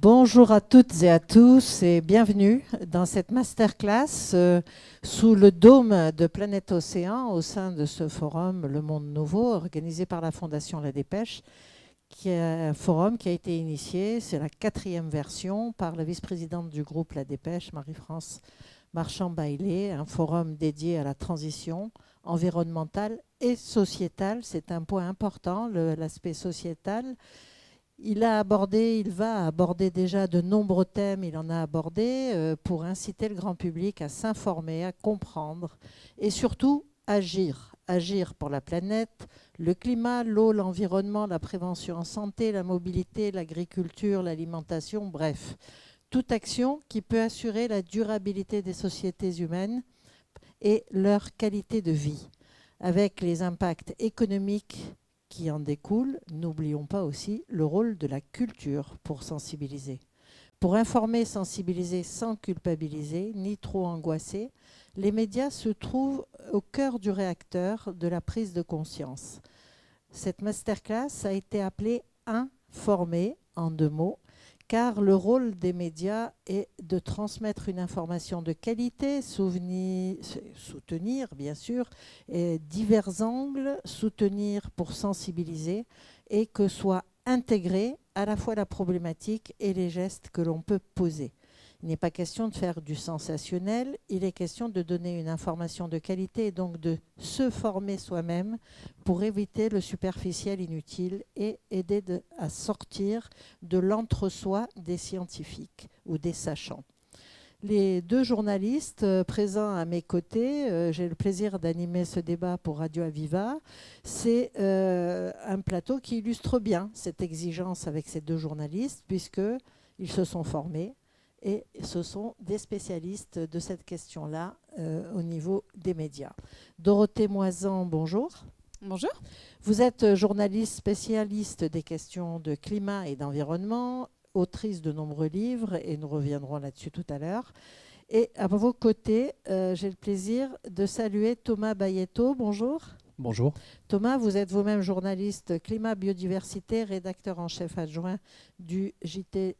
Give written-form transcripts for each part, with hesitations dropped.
Bonjour à toutes et à tous et bienvenue dans cette masterclass sous le dôme de Planète Océan au sein de ce forum Le Monde Nouveau organisé par la Fondation La Dépêche, qui est un forum qui a été initié, c'est la 4e version, par la vice-présidente du groupe La Dépêche, Marie-France Marchand-Bailey, un forum dédié à la transition environnementale et sociétale. C'est un point important, l'aspect sociétal. Il va aborder déjà de nombreux thèmes, il en a abordé pour inciter le grand public à s'informer, à comprendre et surtout agir. Agir pour la planète, le climat, l'eau, l'environnement, la prévention en santé, la mobilité, l'agriculture, l'alimentation, bref. Toute action qui peut assurer la durabilité des sociétés humaines et leur qualité de vie, avec les impacts économiques qui en découle. N'oublions pas aussi le rôle de la culture pour sensibiliser. Pour informer, sensibiliser sans culpabiliser, ni trop angoisser, les médias se trouvent au cœur du réacteur de la prise de conscience. Cette masterclass a été appelée « Informer » en 2 mots, car le rôle des médias est de transmettre une information de qualité, soutenir bien sûr, divers angles, soutenir pour sensibiliser et que soit intégrée à la fois la problématique et les gestes que l'on peut poser. Il n'est pas question de faire du sensationnel, il est question de donner une information de qualité et donc de se former soi-même pour éviter le superficiel inutile et aider à sortir de l'entre-soi des scientifiques ou des sachants. Les 2 journalistes présents à mes côtés, j'ai le plaisir d'animer ce débat pour Radio Aviva. C'est un plateau qui illustre bien cette exigence avec ces 2 journalistes puisqu'ils se sont formés. Et ce sont des spécialistes de cette question-là au niveau des médias. Dorothée Moisan, bonjour. Bonjour. Vous êtes journaliste spécialiste des questions de climat et d'environnement, autrice de nombreux livres, et nous reviendrons là-dessus tout à l'heure. Et à vos côtés, j'ai le plaisir de saluer Thomas Bayetto. Bonjour. Bonjour. Thomas, vous êtes vous-même journaliste climat, biodiversité, rédacteur en chef adjoint du JT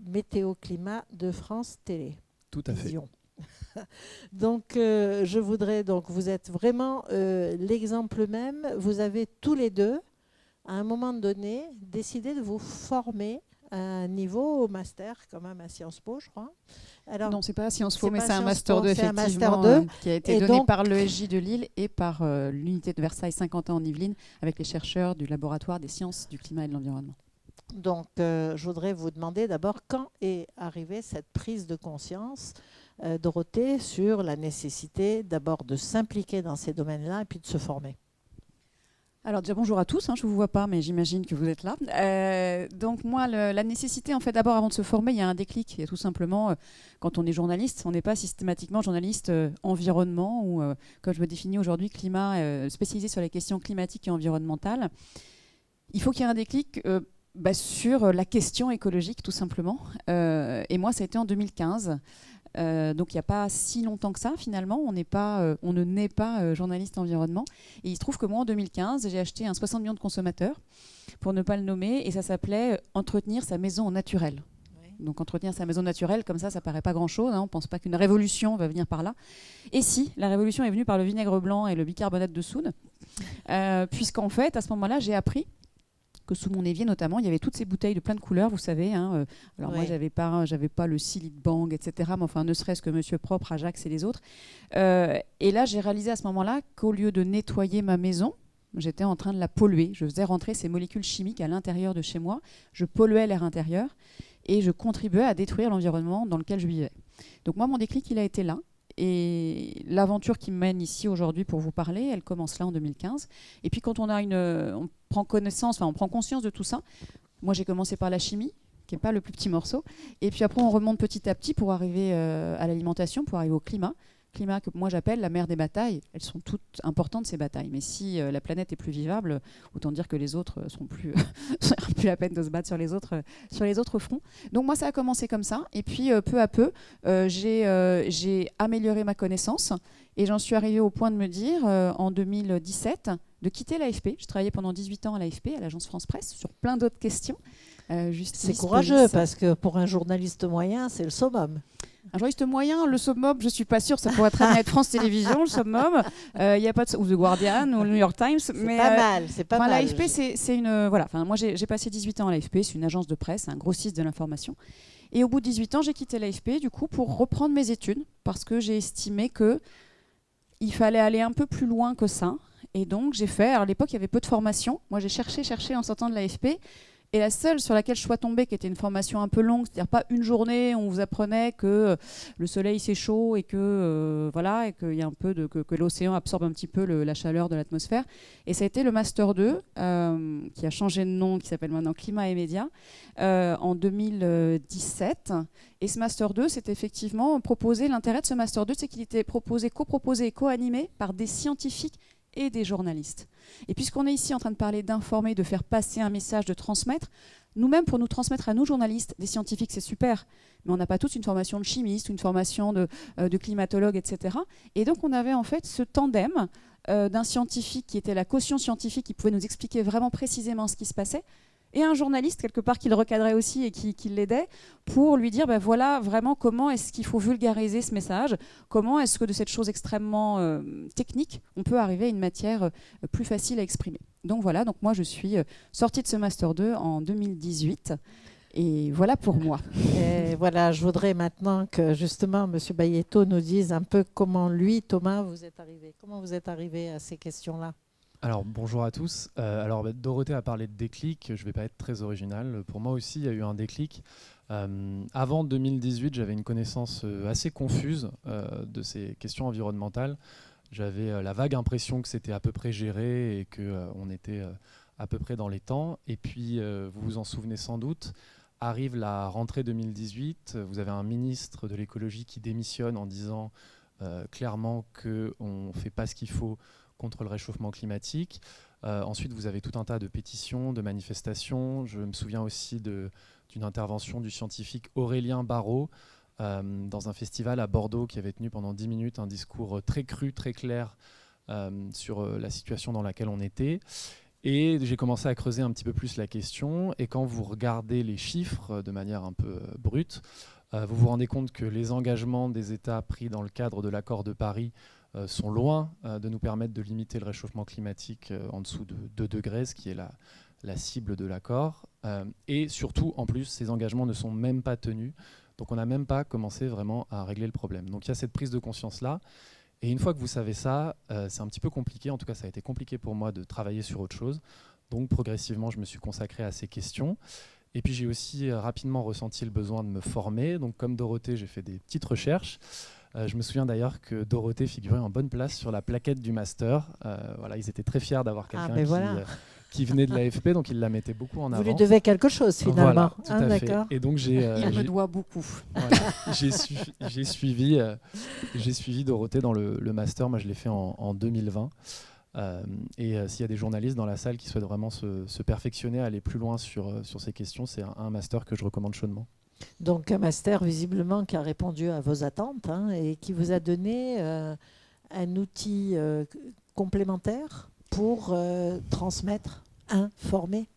Météo Climat de France Télé. Tout à fait. Donc, je voudrais, vous êtes vraiment l'exemple même. Vous avez tous les 2, à un moment donné, décidé de vous former à un niveau au master, quand même à Sciences Po, je crois. Alors, non, ce n'est pas à Sciences Po, mais c'est un Master 2, effectivement, Master 2. Qui a été donné par l'ESJ de Lille et par l'unité de Versailles Saint-Quentin en Yvelines, avec les chercheurs du laboratoire des sciences du climat et de l'environnement. Donc, je voudrais vous demander d'abord quand est arrivée cette prise de conscience, Dorothée, sur la nécessité d'abord de s'impliquer dans ces domaines-là et puis de se former. Alors déjà bonjour à tous, je ne vous vois pas mais j'imagine que vous êtes là. Donc moi la nécessité en fait d'abord avant de se former il y a un déclic. Il y a tout simplement quand on est journaliste, on n'est pas systématiquement journaliste environnement ou comme je me définis aujourd'hui climat spécialisé sur les questions climatiques et environnementales. Il faut qu'il y ait un déclic sur la question écologique tout simplement. Et moi ça a été en 2015. Donc il n'y a pas si longtemps que ça finalement, on ne naît pas journaliste environnement. Et il se trouve que moi en 2015, j'ai acheté un 60 millions de consommateurs, pour ne pas le nommer, et ça s'appelait « Entretenir sa maison au naturel ». Donc entretenir sa maison naturelle, comme ça paraît pas grand-chose, on ne pense pas qu'une révolution va venir par là. Et si, la révolution est venue par le vinaigre blanc et le bicarbonate de soude, puisqu'en fait, à ce moment-là, j'ai appris que sous mon évier notamment, il y avait toutes ces bouteilles de plein de couleurs, vous savez. Alors moi, j'avais pas le Silite Bang, etc. Mais enfin, ne serait-ce que Monsieur Propre, Ajax et les autres. Et là, j'ai réalisé à ce moment-là qu'au lieu de nettoyer ma maison, j'étais en train de la polluer. Je faisais rentrer ces molécules chimiques à l'intérieur de chez moi. Je polluais l'air intérieur et je contribuais à détruire l'environnement dans lequel je vivais. Donc moi, mon déclic, il a été là. Et l'aventure qui me mène ici aujourd'hui pour vous parler, elle commence là en 2015. Et puis quand on prend conscience de tout ça, moi j'ai commencé par la chimie, qui n'est pas le plus petit morceau. Et puis après on remonte petit à petit pour arriver à l'alimentation, pour arriver au climat. Climat que moi j'appelle la mère des batailles. Elles sont toutes importantes ces batailles, mais si la planète est plus vivable, autant dire que les autres sont plus la peine de se battre sur les autres fronts. Donc moi ça a commencé comme ça, et puis peu à peu j'ai amélioré ma connaissance et j'en suis arrivée au point de me dire en 2017 de quitter l'AFP. Je travaillais pendant 18 ans à l'AFP, à l'agence France Presse, sur plein d'autres questions. justice, C'est courageux police. parce que pour un journaliste moyen, c'est le summum. Un journaliste moyen, le summum, je suis pas sûre, ça pourrait très bien être France Télévisions, le summum. Il y a pas de, ou The Guardian ou le New York Times. C'est pas mal, c'est pas mal. L'AFP, c'est une voilà. Enfin, moi, j'ai passé 18 ans à l'AFP, c'est une agence de presse, un grossiste de l'information. Et au bout de 18 ans, j'ai quitté l'AFP du coup pour reprendre mes études parce que j'ai estimé que il fallait aller un peu plus loin que ça. Et donc, j'ai fait. Alors, à l'époque, il y avait peu de formations. Moi, j'ai cherché en sortant de l'AFP. Et la seule sur laquelle je sois tombée, qui était une formation un peu longue, c'est-à-dire pas une journée où on vous apprenait que le soleil c'est chaud et que voilà, et qu'il y a un peu que l'océan absorbe un petit peu la chaleur de l'atmosphère. Et ça a été le Master 2, qui a changé de nom, qui s'appelle maintenant Climat et Médias, en 2017. Et ce Master 2, c'est effectivement proposé. L'intérêt de ce Master 2, c'est qu'il était coproposé et co-animé par des scientifiques et des journalistes. Et puisqu'on est ici en train de parler d'informer, de faire passer un message, de transmettre, nous-mêmes, pour nous transmettre à nous journalistes, des scientifiques, c'est super, mais on n'a pas tous une formation de chimiste, une formation de climatologue, etc. Et donc, on avait en fait ce tandem d'un scientifique qui était la caution scientifique, qui pouvait nous expliquer vraiment précisément ce qui se passait, et un journaliste, quelque part, qui le recadrait aussi et qui l'aidait pour lui dire, voilà, vraiment, comment est-ce qu'il faut vulgariser ce message, comment est-ce que de cette chose extrêmement technique, on peut arriver à une matière plus facile à exprimer. Donc voilà, donc moi, je suis sortie de ce Master 2 en 2018. Et voilà pour moi. Et voilà, je voudrais maintenant que justement M. Bayetto nous dise un peu comment lui, Thomas, comment vous êtes arrivé à ces questions-là. Alors bonjour à tous. Dorothée a parlé de déclic, je ne vais pas être très original. Pour moi aussi, il y a eu un déclic. Avant 2018, j'avais une connaissance assez confuse de ces questions environnementales. J'avais la vague impression que c'était à peu près géré et qu'on était à peu près dans les temps. Et puis, vous vous en souvenez sans doute, arrive la rentrée 2018, vous avez un ministre de l'écologie qui démissionne en disant clairement qu'on ne fait pas ce qu'il faut contre le réchauffement climatique. Ensuite, vous avez tout un tas de pétitions, de manifestations. Je me souviens aussi d'une intervention du scientifique Aurélien Barraud dans un festival à Bordeaux qui avait tenu pendant 10 minutes un discours très cru, très clair sur la situation dans laquelle on était. Et j'ai commencé à creuser un petit peu plus la question. Et quand vous regardez les chiffres de manière un peu brute, vous vous rendez compte que les engagements des États pris dans le cadre de l'accord de Paris sont loin de nous permettre de limiter le réchauffement climatique en dessous de 2 degrés, ce qui est la cible de l'accord. Et surtout, en plus, ces engagements ne sont même pas tenus. Donc on n'a même pas commencé vraiment à régler le problème. Donc il y a cette prise de conscience-là. Et une fois que vous savez ça, c'est un petit peu compliqué. En tout cas, ça a été compliqué pour moi de travailler sur autre chose. Donc progressivement, je me suis consacré à ces questions. Et puis j'ai aussi rapidement ressenti le besoin de me former. Donc comme Dorothée, j'ai fait des petites recherches. Je me souviens d'ailleurs que Dorothée figurait en bonne place sur la plaquette du master. Voilà, ils étaient très fiers d'avoir quelqu'un qui venait de l'AFP, donc ils la mettaient beaucoup en avant. Vous lui devez quelque chose finalement. Voilà, tout à fait. Et donc il me doit beaucoup. Voilà, j'ai suivi Dorothée dans le master. Moi, je l'ai fait en 2020. S'il y a des journalistes dans la salle qui souhaitent vraiment se perfectionner, aller plus loin sur ces questions, c'est un master que je recommande chaudement. Donc un master visiblement qui a répondu à vos attentes et qui vous a donné un outil complémentaire pour transmettre, informer.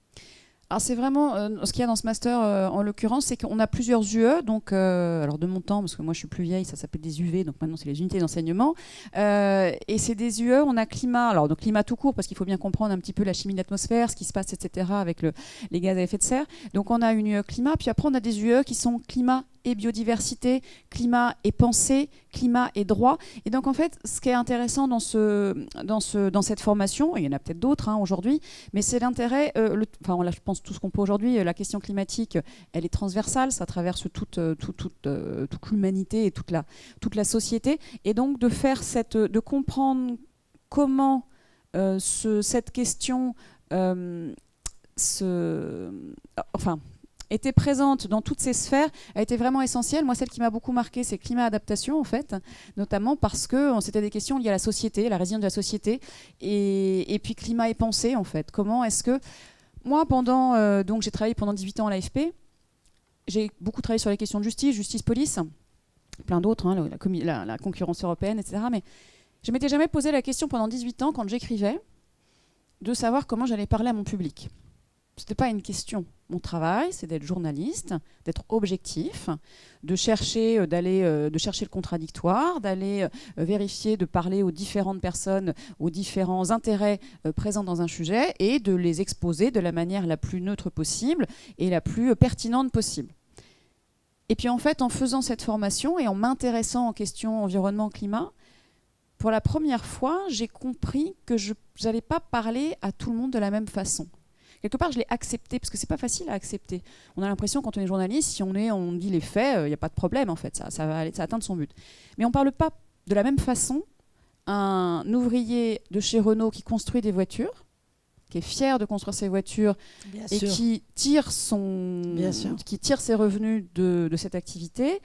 Alors c'est vraiment ce qu'il y a dans ce master en l'occurrence, c'est qu'on a plusieurs UE, donc alors de mon temps, parce que moi je suis plus vieille, ça s'appelle des UV, donc maintenant c'est les unités d'enseignement, et c'est des UE, on a climat, alors donc climat tout court, parce qu'il faut bien comprendre un petit peu la chimie de l'atmosphère, ce qui se passe, etc. avec les gaz à effet de serre. Donc on a une UE climat, puis après on a des UE qui sont climat et biodiversité, climat et pensée, climat et droit. Et donc en fait, ce qui est intéressant dans cette formation, et il y en a peut-être d'autres aujourd'hui, mais c'est l'intérêt, là je pense tout ce qu'on peut aujourd'hui, la question climatique, elle est transversale, ça traverse toute l'humanité et toute la société. Et donc de comprendre comment cette question était présente dans toutes ces sphères, a été vraiment essentielle. Moi, celle qui m'a beaucoup marquée, c'est climat-adaptation, en fait, notamment parce que c'était des questions liées à la société, la résilience de la société, et puis climat et pensée, en fait. Comment est-ce que... Moi, donc j'ai travaillé pendant 18 ans à l'AFP, j'ai beaucoup travaillé sur les questions de justice-police, plein d'autres, la concurrence européenne, etc. Mais je ne m'étais jamais posé la question pendant 18 ans, quand j'écrivais, de savoir comment j'allais parler à mon public. c'était pas une question. Mon travail, c'est d'être journaliste, d'être objectif, de chercher le contradictoire, d'aller vérifier, de parler aux différentes personnes, aux différents intérêts présents dans un sujet et de les exposer de la manière la plus neutre possible et la plus pertinente possible. Et puis en fait, en faisant cette formation et en m'intéressant aux questions environnement-climat, pour la première fois, j'ai compris que je n'allais pas parler à tout le monde de la même façon. Quelque part, je l'ai accepté, parce que c'est pas facile à accepter. On a l'impression, quand on est journaliste, si on dit les faits, il n'y a pas de problème, en fait, ça va atteindre son but. Mais on ne parle pas de la même façon un ouvrier de chez Renault qui construit des voitures, qui est fier de construire ses voitures et qui tire ses revenus de cette activité,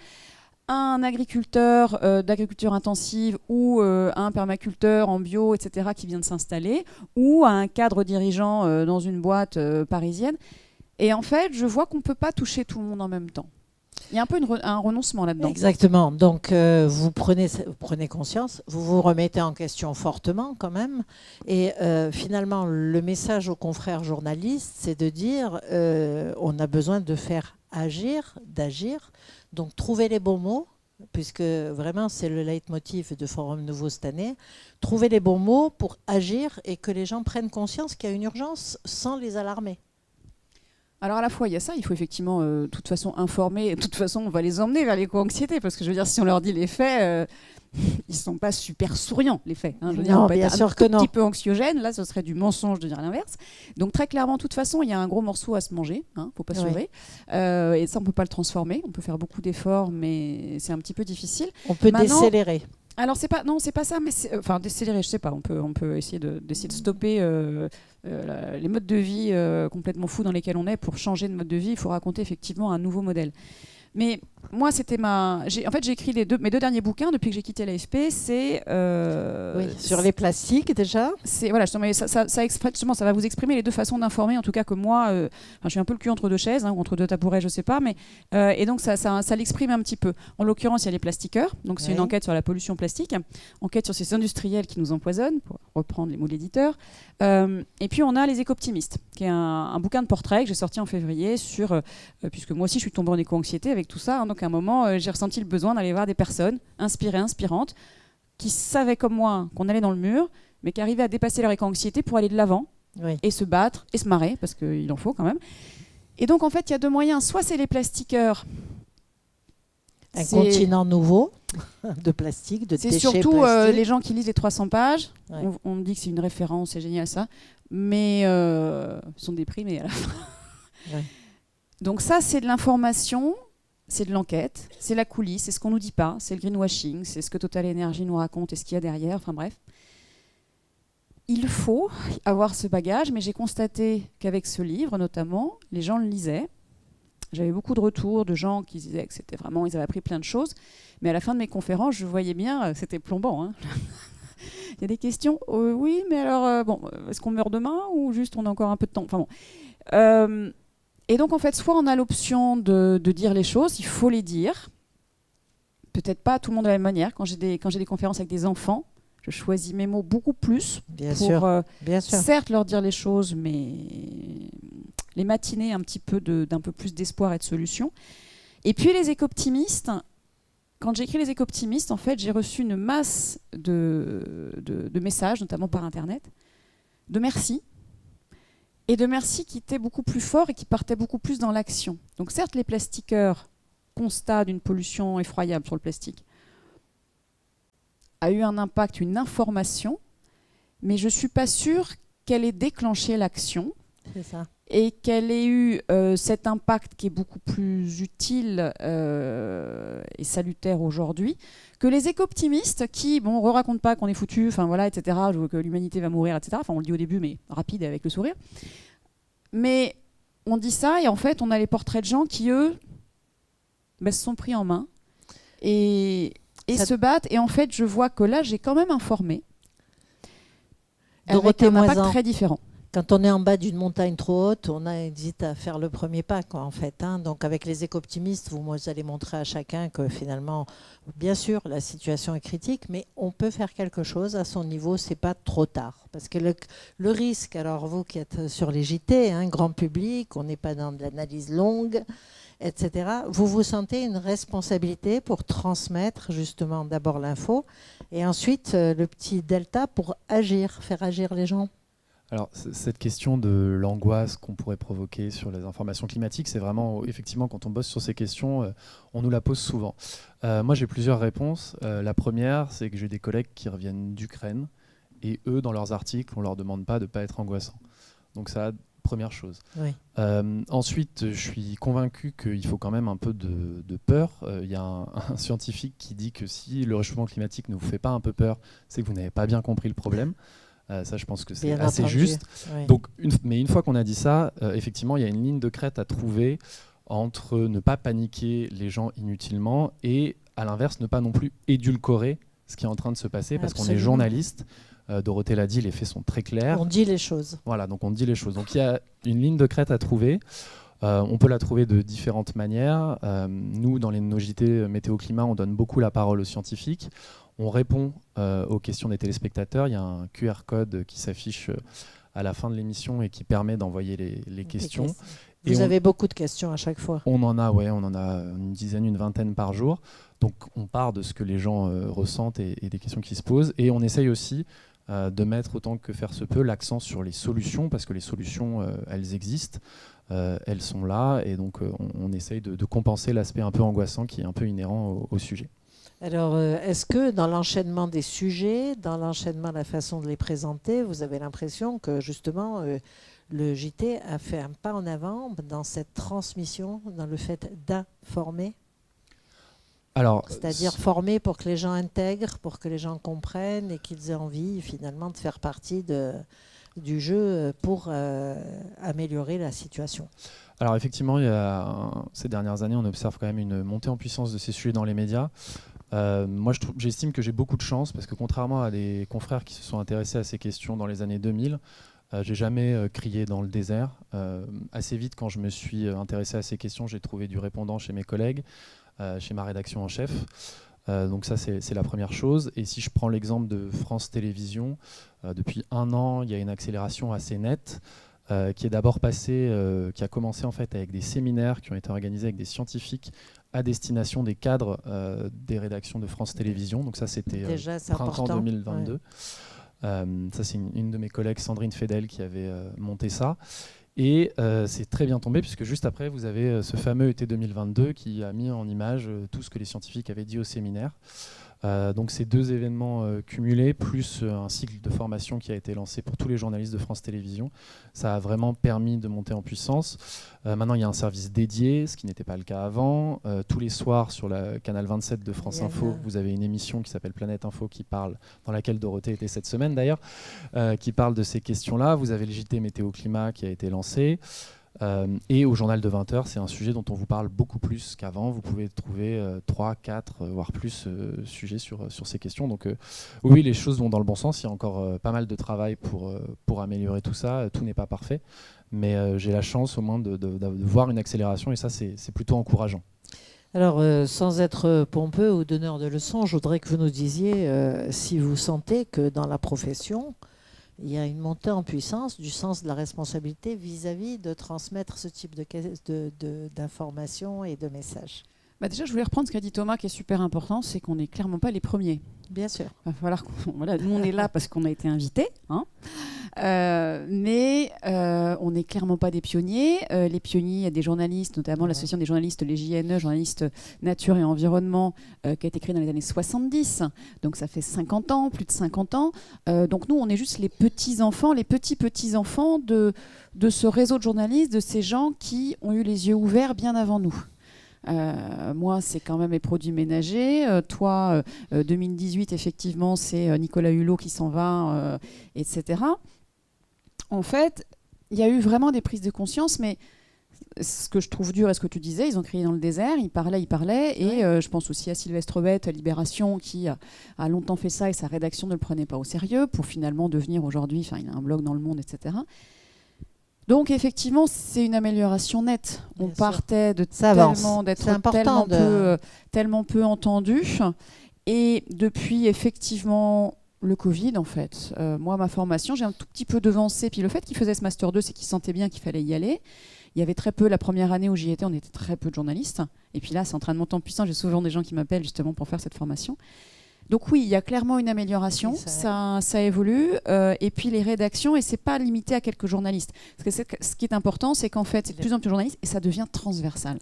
un agriculteur d'agriculture intensive ou un permaculteur en bio, etc., qui vient de s'installer, ou un cadre dirigeant dans une boîte parisienne. Et en fait, je vois qu'on ne peut pas toucher tout le monde en même temps. Il y a un peu un renoncement là-dedans. Exactement. Donc, vous prenez conscience, vous vous remettez en question fortement quand même. Et finalement, le message aux confrères journalistes, c'est de dire on a besoin de faire d'agir. Donc, trouver les bons mots, puisque vraiment, c'est le leitmotiv de Forum Nouveau cette année. Trouver les bons mots pour agir et que les gens prennent conscience qu'il y a une urgence sans les alarmer. Alors à la fois, il y a ça, il faut effectivement de toute façon informer, et de toute façon, on va les emmener vers l'éco-anxiété, parce que je veux dire, si on leur dit les faits, ils ne sont pas super souriants, les faits. Hein. Je veux dire, on peut être un petit peu anxiogène, là, ce serait du mensonge de dire l'inverse. Donc très clairement, de toute façon, il y a un gros morceau à se manger, hein, faut pas se leurrer. Et ça, on ne peut pas le transformer, on peut faire beaucoup d'efforts, mais c'est un petit peu difficile. On peut décélérer. Alors c'est pas ça, mais enfin décélérer, je sais pas. On peut essayer de stopper les modes de vie complètement fous dans lesquels on est. Pour changer de mode de vie, il faut raconter effectivement un nouveau modèle. Mais moi, c'était j'ai écrit mes deux derniers bouquins depuis que j'ai quitté l'AFP. C'est sur les plastiques déjà. C'est voilà, justement, ça va vous exprimer les deux façons d'informer. En tout cas que moi, je suis un peu le cul entre deux chaises, ou entre deux tabourets, je sais pas. Mais et donc ça l'exprime un petit peu. En l'occurrence, il y a les plastiqueurs. Donc c'est une enquête sur la pollution plastique, enquête sur ces industriels qui nous empoisonnent, pour reprendre les mots de l'éditeur. Et puis on a les éco-optimistes, qui est un bouquin de portrait que j'ai sorti en février sur, puisque moi aussi je suis tombée en éco-anxiété avec tout ça. Donc à un moment, j'ai ressenti le besoin d'aller voir des personnes inspirées, inspirantes, qui savaient comme moi qu'on allait dans le mur, mais qui arrivaient à dépasser leur éco-anxiété pour aller de l'avant et se battre et se marrer, parce qu'il en faut quand même. Et donc en fait, il y a deux moyens. Soit c'est les plastiqueurs. Un continent nouveau de plastique, de déchets plastiques. C'est surtout les gens qui lisent les 300 pages. On me dit que c'est une référence, c'est génial ça. Mais ils sont déprimés à la fin. Donc ça, c'est de l'information. C'est de l'enquête, c'est la coulisse, c'est ce qu'on ne nous dit pas, c'est le greenwashing, c'est ce que Total Energy nous raconte et ce qu'il y a derrière, enfin bref. Il faut avoir ce bagage, mais j'ai constaté qu'avec ce livre, notamment, les gens le lisaient. J'avais beaucoup de retours de gens qui disaient que c'était vraiment, ils avaient appris plein de choses, mais à la fin de mes conférences, je voyais bien, c'était plombant. Hein. Il y a des questions, oui, mais alors, est-ce qu'on meurt demain ou juste on a encore un peu de temps, enfin bon. Et donc, en fait, soit on a l'option de dire les choses, il faut les dire. Peut-être pas à tout le monde de la même manière. Quand j'ai des conférences avec des enfants, je choisis mes mots beaucoup plus Bien sûr. Sûr. Certes, leur dire les choses, mais les matiner un petit peu d'un peu plus d'espoir et de solutions. Et puis, les éco-optimistes, quand j'ai écrit les éco-optimistes, en fait, j'ai reçu une masse de messages, notamment par Internet, de merci. Et de merci qui était beaucoup plus fort et qui partait beaucoup plus dans l'action. Donc certes, les plastiqueurs constatent d'une pollution effroyable sur le plastique a eu un impact, une information, mais je ne suis pas sûre qu'elle ait déclenché l'action. C'est ça. Et qu'elle ait eu cet impact qui est beaucoup plus utile et salutaire aujourd'hui que les éco-optimistes qui, ne racontent pas qu'on est foutu, enfin voilà, etc., que l'humanité va mourir, etc. Enfin, on le dit au début, mais rapide avec le sourire. Mais on dit ça et en fait, on a les portraits de gens qui, eux, se sont pris en main et se battent. Et en fait, je vois que là, j'ai quand même informé avec un impact très différent. Quand on est en bas d'une montagne trop haute, on hésite à faire le premier pas, quoi, en fait. Donc, avec les éco-optimistes, vous allez montrer à chacun que finalement, bien sûr, la situation est critique, mais on peut faire quelque chose à son niveau. C'est pas trop tard, parce que le risque. Alors, vous qui êtes sur les JT, grand public, on n'est pas dans de l'analyse longue, etc. Vous sentez une responsabilité pour transmettre justement d'abord l'info, et ensuite le petit delta pour faire agir les gens. Alors, cette question de l'angoisse qu'on pourrait provoquer sur les informations climatiques, c'est vraiment, effectivement, quand on bosse sur ces questions, on nous la pose souvent. Moi, j'ai plusieurs réponses. La première, c'est que j'ai des collègues qui reviennent d'Ukraine, et eux, dans leurs articles, on ne leur demande pas de ne pas être angoissants. Donc ça, première chose. Oui. Ensuite, je suis convaincu qu'il faut quand même un peu de peur. Il y a un scientifique qui dit que si le réchauffement climatique ne vous fait pas un peu peur, c'est que vous n'avez pas bien compris le problème. Ça, je pense que c'est assez juste. Oui. Donc, mais une fois qu'on a dit ça, effectivement, il y a une ligne de crête à trouver entre ne pas paniquer les gens inutilement et, à l'inverse, ne pas non plus édulcorer ce qui est en train de se passer, parce qu'on est journaliste. Dorothée l'a dit, les faits sont très clairs. On dit les choses. Voilà, donc on dit les choses. Donc il y a une ligne de crête à trouver. On peut la trouver de différentes manières. Nous, dans nos JT Météo-Climat, on donne beaucoup la parole aux scientifiques. On répond aux questions des téléspectateurs. Il y a un QR code qui s'affiche à la fin de l'émission et qui permet d'envoyer les questions. Vous avez beaucoup de questions à chaque fois. On en a une dizaine, une vingtaine par jour. Donc on part de ce que les gens ressentent et des questions qui se posent. Et on essaye aussi de mettre autant que faire se peut l'accent sur les solutions, parce que les solutions, elles existent, elles sont là, et donc on essaye de compenser l'aspect un peu angoissant qui est un peu inhérent au sujet. Alors, est-ce que dans l'enchaînement des sujets, dans l'enchaînement de la façon de les présenter, vous avez l'impression que justement le JT a fait un pas en avant dans cette transmission, dans le fait d'informer? C'est-à-dire former pour que les gens intègrent, pour que les gens comprennent et qu'ils aient envie finalement de faire partie du jeu pour améliorer la situation. Alors effectivement, ces dernières années, on observe quand même une montée en puissance de ces sujets dans les médias. Moi, j'estime que j'ai beaucoup de chance, parce que contrairement à des confrères qui se sont intéressés à ces questions dans les années 2000, j'ai jamais crié dans le désert. Assez vite, quand je me suis intéressé à ces questions, j'ai trouvé du répondant chez mes collègues, chez ma rédaction en chef. Donc ça, c'est la première chose. Et si je prends l'exemple de France Télévisions, depuis 1 an, il y a une accélération assez nette qui est d'abord passée, qui a commencé en fait avec des séminaires qui ont été organisés avec des scientifiques à destination des cadres des rédactions de France Télévisions. Donc ça, c'était printemps 2022. Ouais. Ça, c'est une de mes collègues, Sandrine Fedel, qui avait monté ça. Et c'est très bien tombé, puisque juste après, vous avez ce fameux été 2022 qui a mis en image tout ce que les scientifiques avaient dit au séminaire. Donc ces 2 événements cumulés, plus un cycle de formation qui a été lancé pour tous les journalistes de France Télévisions, ça a vraiment permis de monter en puissance. Maintenant, il y a un service dédié, ce qui n'était pas le cas avant. Tous les soirs, sur le canal 27 de France Info, vous avez une émission qui s'appelle Planète Info, dans laquelle Dorothée était cette semaine d'ailleurs, qui parle de ces questions-là. Vous avez le JT Météo-Climat qui a été lancé. Et au journal de 20h, c'est un sujet dont on vous parle beaucoup plus qu'avant. Vous pouvez trouver 3, 4, voire plus sujets sur ces questions. Donc oui, les choses vont dans le bon sens. Il y a encore pas mal de travail pour améliorer tout ça. Tout n'est pas parfait. Mais j'ai la chance au moins de voir une accélération, et ça, c'est plutôt encourageant. Alors, sans être pompeux ou donneur de leçons, je voudrais que vous nous disiez si vous sentez que dans la profession, il y a une montée en puissance du sens de la responsabilité vis-à-vis de transmettre ce type d'informations et de messages. Déjà, je voulais reprendre ce qu'a dit Thomas, qui est super important, c'est qu'on n'est clairement pas les premiers. Bien sûr. Il va falloir nous, on est là parce qu'on a été invités, mais on n'est clairement pas des pionniers. Les pionniers, il y a des journalistes, notamment l'association des journalistes, les JNE, journalistes nature et environnement, qui a été créée dans les années 70. Donc ça fait 50 ans, plus de 50 ans. Donc nous, on est juste les petits-enfants, les petits-petits-enfants de ce réseau de journalistes, de ces gens qui ont eu les yeux ouverts bien avant nous. Moi, c'est quand même les produits ménagers. Toi, 2018, effectivement, c'est Nicolas Hulot qui s'en va, etc. En fait, il y a eu vraiment des prises de conscience, mais ce que je trouve dur, est ce que tu disais, ils ont crié dans le désert, ils parlaient, et je pense aussi à Sylvestre Bette, Libération, qui a longtemps fait ça, et sa rédaction ne le prenait pas au sérieux, pour finalement devenir aujourd'hui, il a un blog dans Le Monde, etc. Donc effectivement, c'est une amélioration nette. On Bien sûr. partait de Ça avance. d'être C'est important tellement peu entendu. Et depuis effectivement le Covid, en fait, moi, ma formation, j'ai un tout petit peu devancé. Puis le fait qu'il faisait ce Master 2, c'est qu'il sentait bien qu'il fallait y aller. Il y avait très peu, la première année où j'y étais, on était très peu de journalistes. Et puis là, c'est en train de monter en puissance. J'ai souvent des gens qui m'appellent justement pour faire cette formation. Donc oui, il y a clairement une amélioration, Oui, ça évolue, et puis les rédactions, et c'est pas limité à quelques journalistes. Parce que ce qui est important, c'est qu'en fait, c'est de plus en plus de journalistes, et ça devient transversal.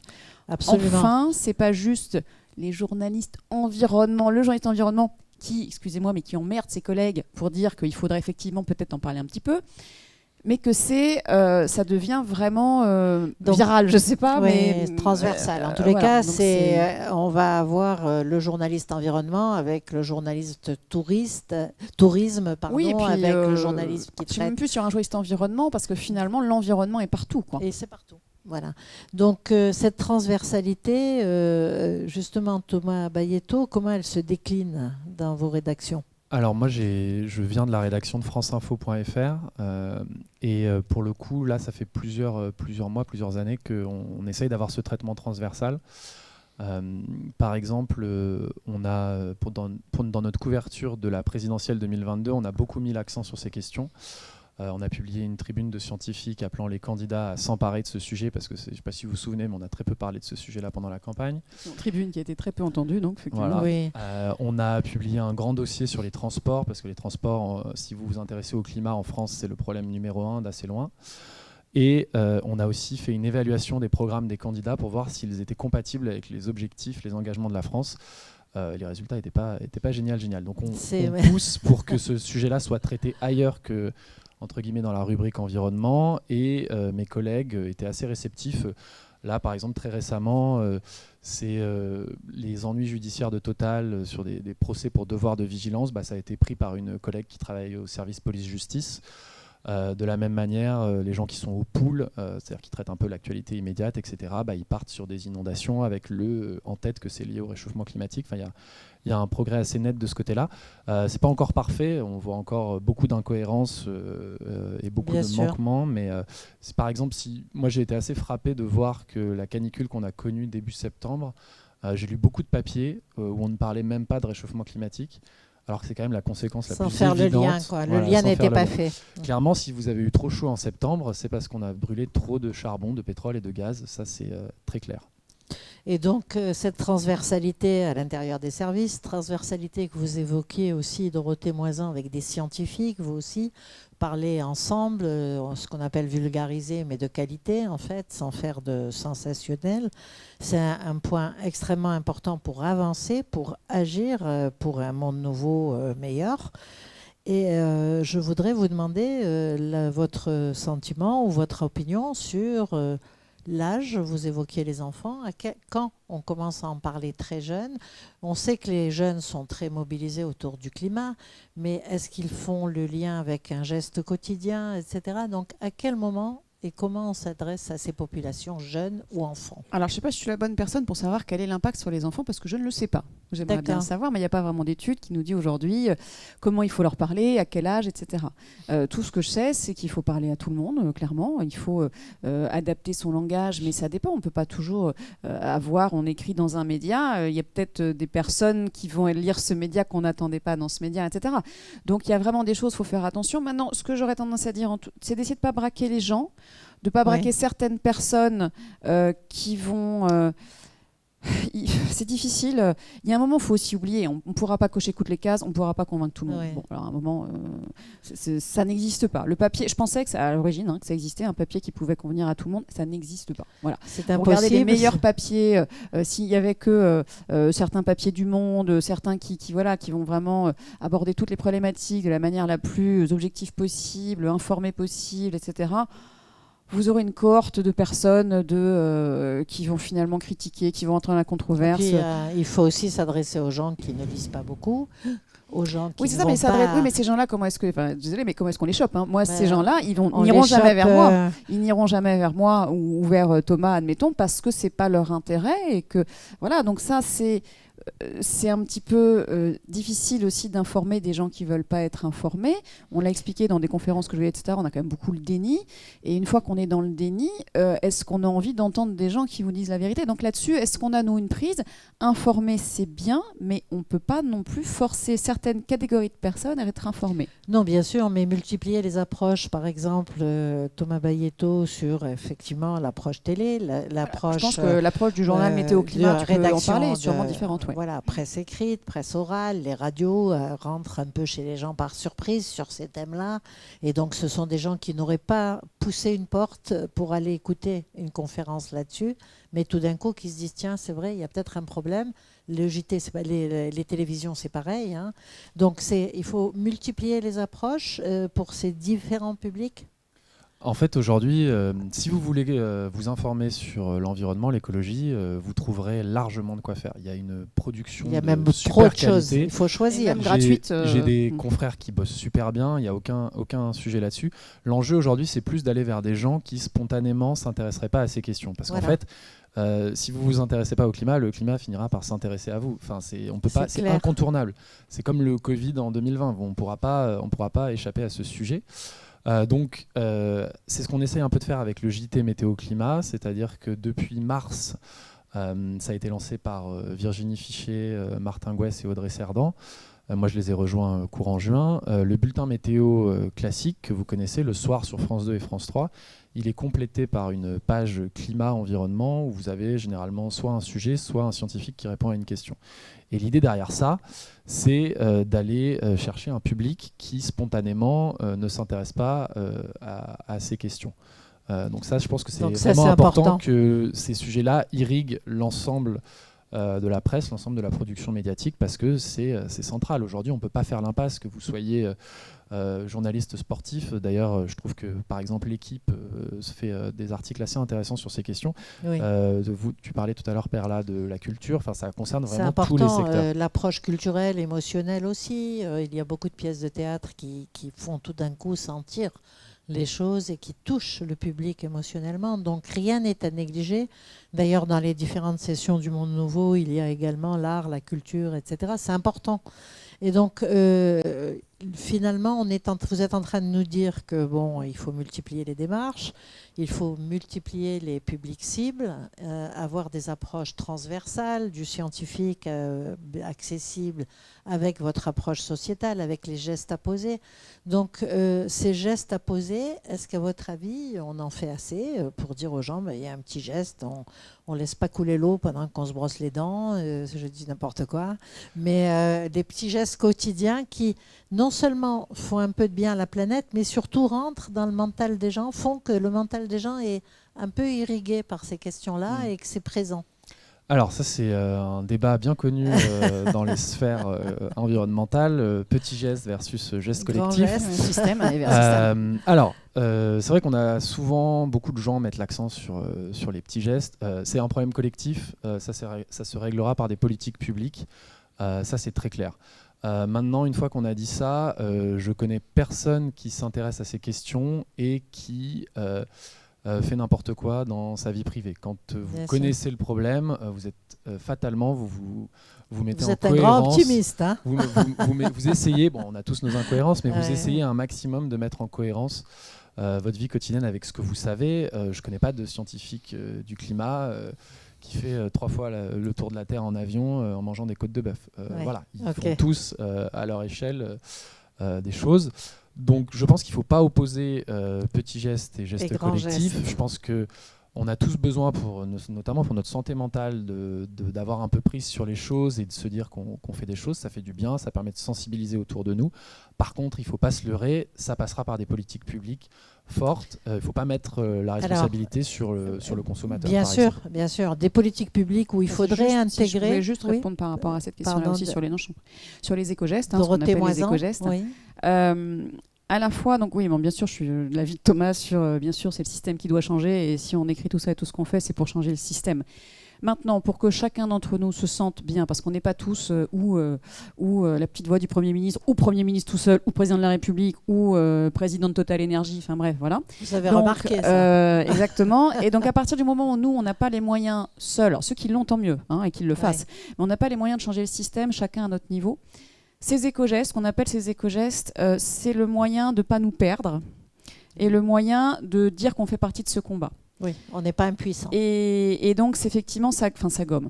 Absolument. Enfin, c'est pas juste les journalistes environnement, le journaliste environnement qui, excusez-moi, mais qui emmerde ses collègues pour dire qu'il faudrait effectivement peut-être en parler un petit peu, mais que ça devient vraiment viral, je sais pas, Oui, mais transversal. En tous les cas, donc on va avoir le journaliste environnement avec le journaliste tourisme, pardon, oui, et puis, avec le journaliste qui je suis même traite. plus sur un journaliste environnement parce que finalement l'environnement est partout, quoi. Et c'est partout. Voilà. Donc cette transversalité, justement, Thomas Bayetto, comment elle se décline dans vos rédactions? Alors moi, je viens de la rédaction de franceinfo.fr et pour le coup, là, ça fait plusieurs mois, plusieurs années qu'on essaye d'avoir ce traitement transversal. Par exemple, on a, dans notre couverture de la présidentielle 2022, on a beaucoup mis l'accent sur ces questions. On a publié une tribune de scientifiques appelant les candidats à s'emparer de ce sujet, parce que je ne sais pas si vous vous souvenez, mais on a très peu parlé de ce sujet-là pendant la campagne. Une tribune qui a été très peu entendue, donc effectivement. Voilà. Oui. On a publié un grand dossier sur les transports, parce que les transports, si vous vous intéressez au climat en France, c'est le problème numéro 1 d'assez loin. Et on a aussi fait une évaluation des programmes des candidats pour voir s'ils étaient compatibles avec les objectifs, les engagements de la France. Les résultats n'étaient pas génial. Donc on pousse pour que ce sujet-là soit traité ailleurs que, entre guillemets, dans la rubrique environnement, et mes collègues étaient assez réceptifs. Là, par exemple, très récemment, c'est les ennuis judiciaires de Total sur des procès pour devoir de vigilance. Ça a été pris par une collègue qui travaille au service police-justice. De la même manière, les gens qui sont au pool, c'est-à-dire qui traitent un peu l'actualité immédiate, etc., ils partent sur des inondations avec en tête que c'est lié au réchauffement climatique. Enfin, il y a un progrès assez net de ce côté-là. C'est pas encore parfait, on voit encore beaucoup d'incohérences et beaucoup de manquements. Mais par exemple, moi j'ai été assez frappé de voir que la canicule qu'on a connue début septembre, j'ai lu beaucoup de papiers où on ne parlait même pas de réchauffement climatique. Alors que c'est quand même la conséquence la plus évidente. Sans faire le lien, quoi. Le lien n'était pas fait. Clairement, si vous avez eu trop chaud en septembre, c'est parce qu'on a brûlé trop de charbon, de pétrole et de gaz. Ça, c'est très clair. Et donc, cette transversalité à l'intérieur des services, transversalité que vous évoquiez aussi, Dorothée Moisan, avec des scientifiques, vous aussi, parler ensemble, ce qu'on appelle vulgariser, mais de qualité, en fait, sans faire de sensationnel. C'est un point extrêmement important pour avancer, pour agir, pour un monde nouveau meilleur. Et je voudrais vous demander votre sentiment ou votre opinion sur l'âge. Vous évoquiez les enfants. Quand on commence à en parler très jeune, on sait que les jeunes sont très mobilisés autour du climat, mais est-ce qu'ils font le lien avec un geste quotidien, etc. Donc à quel moment et comment on s'adresse à ces populations jeunes ou enfants? Alors, je ne sais pas si je suis la bonne personne pour savoir quel est l'impact sur les enfants, parce que je ne le sais pas. J'aimerais bien le savoir, mais il n'y a pas vraiment d'étude qui nous dit aujourd'hui comment il faut leur parler, à quel âge, etc. Tout ce que je sais, c'est qu'il faut parler à tout le monde, clairement. Il faut adapter son langage, mais ça dépend. On ne peut pas toujours on écrit dans un média, il y a peut-être des personnes qui vont lire ce média qu'on n'attendait pas dans ce média, etc. Donc, il y a vraiment des choses, il faut faire attention. Maintenant, ce que j'aurais tendance à dire, c'est d'essayer de ne pas braquer les gens, de ne pas braquer certaines personnes qui vont... c'est difficile. Il y a un moment, il faut aussi oublier. On ne pourra pas cocher toutes les cases, on ne pourra pas convaincre tout le monde. Ouais. Bon, alors à un moment, ça n'existe pas. Le papier, je pensais que à l'origine, que ça existait, un papier qui pouvait convenir à tout le monde. Ça n'existe pas. Voilà. C'est impossible. Regardez les meilleurs papiers. S'il n'y avait que certains papiers du Monde, certains qui vont vraiment aborder toutes les problématiques de la manière la plus objective possible, informée possible, etc., vous aurez une cohorte de personnes qui vont finalement critiquer, qui vont entrer dans la controverse. Puis, il faut aussi s'adresser aux gens qui ne lisent pas beaucoup, aux gens qui c'est ça, mais pas... Oui, mais ces gens-là, comment est-ce qu'on les chope, hein? Moi, ces gens-là, ils n'iront jamais vers moi. Ils n'iront jamais vers moi ou vers Thomas, admettons, parce que c'est pas leur intérêt et que voilà. Donc ça, c'est c'est un petit peu difficile aussi d'informer des gens qui ne veulent pas être informés. On l'a expliqué dans des conférences que je vais, etc. On a quand même beaucoup le déni. Et une fois qu'on est dans le déni, est-ce qu'on a envie d'entendre des gens qui vous disent la vérité? Donc là-dessus, est-ce qu'on a, nous, une prise? Informer, c'est bien, mais on ne peut pas non plus forcer certaines catégories de personnes à être informées. Non, bien sûr, mais multiplier les approches. Par exemple, Thomas Bayetto sur, effectivement, l'approche télé, l'approche... Je pense que l'approche du journal météo-climat, tu peux en parler, est sûrement différente. Ouais. Voilà, presse écrite, presse orale, les radios rentrent un peu chez les gens par surprise sur ces thèmes-là. Et donc, ce sont des gens qui n'auraient pas poussé une porte pour aller écouter une conférence là-dessus, mais tout d'un coup, qui se disent, tiens, c'est vrai, il y a peut-être un problème. Le JT, c'est pas, les télévisions, c'est pareil. Hein. Donc, il faut multiplier les approches pour ces différents publics. En fait, aujourd'hui, si vous voulez vous informer sur l'environnement, l'écologie, vous trouverez largement de quoi faire. Il y a une production il y a même de trop de super choses. qualité. Il faut choisir. Gratuite. J'ai des confrères qui bossent super bien. Il n'y a aucun sujet là-dessus. L'enjeu aujourd'hui, c'est plus d'aller vers des gens qui spontanément s'intéresseraient pas à ces questions. Parce qu'en fait, si vous vous intéressez pas au climat, le climat finira par s'intéresser à vous. Enfin, c'est incontournable. C'est comme le Covid en 2020. On pourra pas échapper à ce sujet. Donc, c'est ce qu'on essaye un peu de faire avec le JT Météo Climat, c'est-à-dire que depuis mars, ça a été lancé par Virginie Fichet, Martin Gouès et Audrey Cerdan. Moi, je les ai rejoints courant juin. Le bulletin météo classique que vous connaissez le soir sur France 2 et France 3, il est complété par une page climat-environnement où vous avez généralement soit un sujet, soit un scientifique qui répond à une question. Et l'idée derrière ça, c'est d'aller chercher un public qui spontanément ne s'intéresse pas à ces questions. Donc ça, je pense que c'est vraiment important que ces sujets-là irriguent l'ensemble de la presse, l'ensemble de la production médiatique, parce que c'est central. Aujourd'hui, on ne peut pas faire l'impasse, que vous soyez journaliste sportif. D'ailleurs, je trouve que, par exemple, l'équipe fait des articles assez intéressants sur ces questions. Oui. Tu parlais tout à l'heure, Perla, de la culture. Enfin, ça concerne vraiment tous les secteurs. L'approche culturelle, émotionnelle aussi. Il y a beaucoup de pièces de théâtre qui font tout d'un coup sentir les choses et qui touchent le public émotionnellement. Donc rien n'est à négliger. D'ailleurs, dans les différentes sessions du Monde Nouveau, il y a également l'art, la culture, etc. C'est important. Et donc, finalement, vous êtes en train de nous dire que il faut multiplier les démarches, il faut multiplier les publics cibles, avoir des approches transversales, du scientifique accessible avec votre approche sociétale, avec les gestes à poser. Donc, ces gestes à poser, est-ce qu'à votre avis, on en fait assez pour dire aux gens, il y a un petit geste, on ne laisse pas couler l'eau pendant qu'on se brosse les dents, je dis n'importe quoi, mais des petits gestes quotidiens qui non seulement font un peu de bien à la planète, mais surtout rentrent dans le mental des gens, font que le mental des gens est un peu irrigué par ces questions-là et que c'est présent. Alors ça, c'est un débat bien connu dans les sphères environnementales, petit geste versus geste collectif. Système. Alors, c'est vrai qu'on a souvent, beaucoup de gens mettent l'accent sur les petits gestes. C'est un problème collectif, ça se réglera par des politiques publiques, ça c'est très clair. Maintenant, une fois qu'on a dit ça, je connais personne qui s'intéresse à ces questions et qui fait n'importe quoi dans sa vie privée. Quand vous connaissez le problème, vous êtes fatalement, vous mettez en cohérence. Vous êtes un grand optimiste. Hein, vous essayez, on a tous nos incohérences, mais vous essayez un maximum de mettre en cohérence votre vie quotidienne avec ce que vous savez. Je ne connais pas de scientifique du climat qui fait 3 fois le tour de la Terre en avion en mangeant des côtes de bœuf. Voilà, ils font tous à leur échelle des choses. Donc je pense qu'il ne faut pas opposer petits gestes et gestes collectifs. Je pense qu'on a tous besoin, notamment pour notre santé mentale, d'avoir un peu prise sur les choses et de se dire qu'on fait des choses. Ça fait du bien, ça permet de sensibiliser autour de nous. Par contre, il ne faut pas se leurrer, ça passera par des politiques publiques fortes. Il ne faut pas mettre la responsabilité sur le consommateur. Bien sûr. Des politiques publiques où il faudrait intégrer... Si je voulais juste répondre par rapport à cette question-là aussi sur les éco-gestes, ce qu'on appelle les éco-gestes. Oui. À la fois, donc oui, bien sûr, je suis de l'avis de Thomas sur, bien sûr, c'est le système qui doit changer et si on écrit tout ça et tout ce qu'on fait, c'est pour changer le système. Maintenant, pour que chacun d'entre nous se sente bien, parce qu'on n'est pas tous ou la petite voix du Premier ministre, ou Premier ministre tout seul, ou Président de la République, ou Président de Total Énergie, enfin bref, voilà. Vous avez remarqué ça. Exactement. Et donc, à partir du moment où nous, on n'a pas les moyens seuls, alors ceux qui l'ont, tant mieux, et qu'ils le fassent, mais on n'a pas les moyens de changer le système, chacun à notre niveau. Ces éco-gestes, qu'on appelle ces éco-gestes, c'est le moyen de ne pas nous perdre et le moyen de dire qu'on fait partie de ce combat. Oui, on n'est pas impuissant. Et donc, c'est effectivement, ça gomme.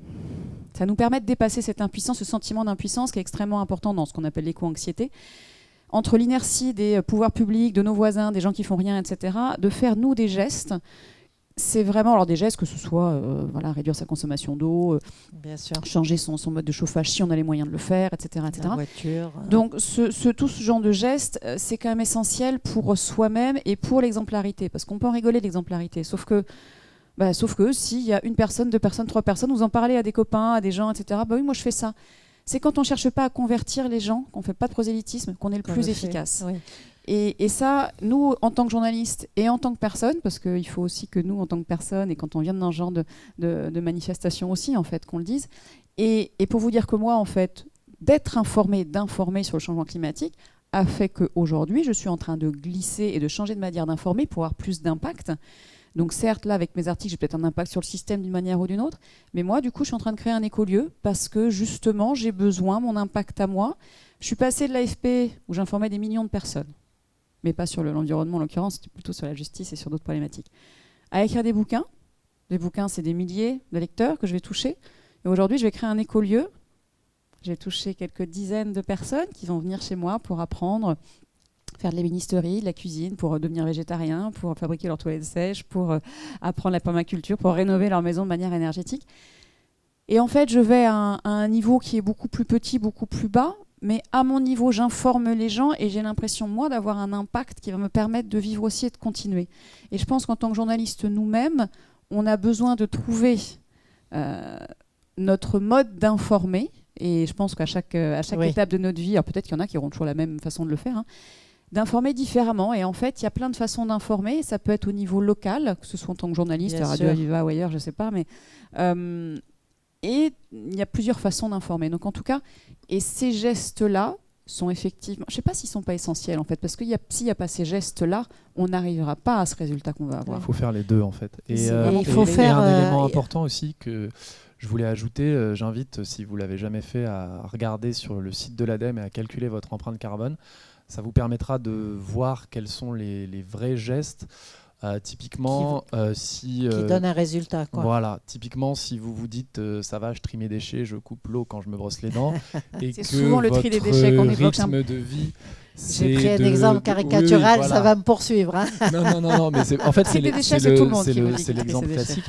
Ça nous permet de dépasser cette impuissance, ce sentiment d'impuissance qui est extrêmement important dans ce qu'on appelle l'éco-anxiété. Entre l'inertie des pouvoirs publics, de nos voisins, des gens qui font rien, etc., de faire, nous, des gestes. C'est vraiment, alors des gestes, que ce soit réduire sa consommation d'eau, bien sûr, changer son mode de chauffage si on a les moyens de le faire, etc. etc. La voiture. Donc tout ce genre de gestes, c'est quand même essentiel pour soi-même et pour l'exemplarité, parce qu'on peut en rigoler de l'exemplarité, sauf que s'il y a une personne, 2 personnes, 3 personnes, vous en parlez à des copains, à des gens, etc. Bah oui, moi je fais ça. C'est quand on ne cherche pas à convertir les gens, qu'on ne fait pas de prosélytisme, qu'on est le plus efficace. Oui. Et ça, nous, en tant que journalistes et en tant que personne, parce qu'il faut aussi que nous, en tant que personne, et quand on vient dans ce genre de manifestation aussi, en fait, qu'on le dise. Et pour vous dire que moi, en fait, d'être informé, d'informer sur le changement climatique, a fait qu'aujourd'hui, je suis en train de glisser et de changer de manière d'informer pour avoir plus d'impact. Donc certes, là, avec mes articles, j'ai peut-être un impact sur le système d'une manière ou d'une autre, mais moi, du coup, je suis en train de créer un écolieu parce que, justement, j'ai besoin, mon impact à moi. Je suis passée de l'AFP, où j'informais des millions de personnes, mais pas sur l'environnement en l'occurrence, c'était plutôt sur la justice et sur d'autres problématiques, à écrire des bouquins. Des bouquins, c'est des milliers de lecteurs que je vais toucher. Et aujourd'hui, je vais créer un écolieu. Je vais toucher quelques dizaines de personnes qui vont venir chez moi pour apprendre, faire de l'ébénisterie, de la cuisine, pour devenir végétarien, pour fabriquer leurs toilettes sèches, pour apprendre la permaculture, pour rénover leur maison de manière énergétique. Et en fait, je vais à un niveau qui est beaucoup plus petit, beaucoup plus bas, mais à mon niveau, j'informe les gens et j'ai l'impression, moi, d'avoir un impact qui va me permettre de vivre aussi et de continuer. Et je pense qu'en tant que journaliste, nous-mêmes, on a besoin de trouver notre mode d'informer. Et je pense qu'à chaque étape de notre vie, alors peut-être qu'il y en a qui auront toujours la même façon de le faire, d'informer différemment. Et en fait, il y a plein de façons d'informer. Ça peut être au niveau local, que ce soit en tant que journaliste, à Radio Aviva ou ailleurs, je ne sais pas, mais... et il y a plusieurs façons d'informer. Donc en tout cas, et ces gestes-là sont effectivement... Je ne sais pas s'ils ne sont pas essentiels en fait, parce que s'il n'y a pas ces gestes-là, on n'arrivera pas à ce résultat qu'on va avoir. Il faut faire les deux en fait. Et il faut faire un élément important aussi que je voulais ajouter, j'invite, si vous ne l'avez jamais fait, à regarder sur le site de l'ADEME et à calculer votre empreinte carbone. Ça vous permettra de voir quels sont les vrais gestes. Typiquement, qui donne un résultat, quoi. Voilà, typiquement, si vous vous dites ça va, je trie mes déchets, je coupe l'eau quand je me brosse les dents, et c'est que souvent le tri des déchets qu'on évoque. Rythme de vie. J'ai pris un exemple caricatural, oui, voilà. Ça va me poursuivre. Non, mais en fait, c'est l'exemple classique.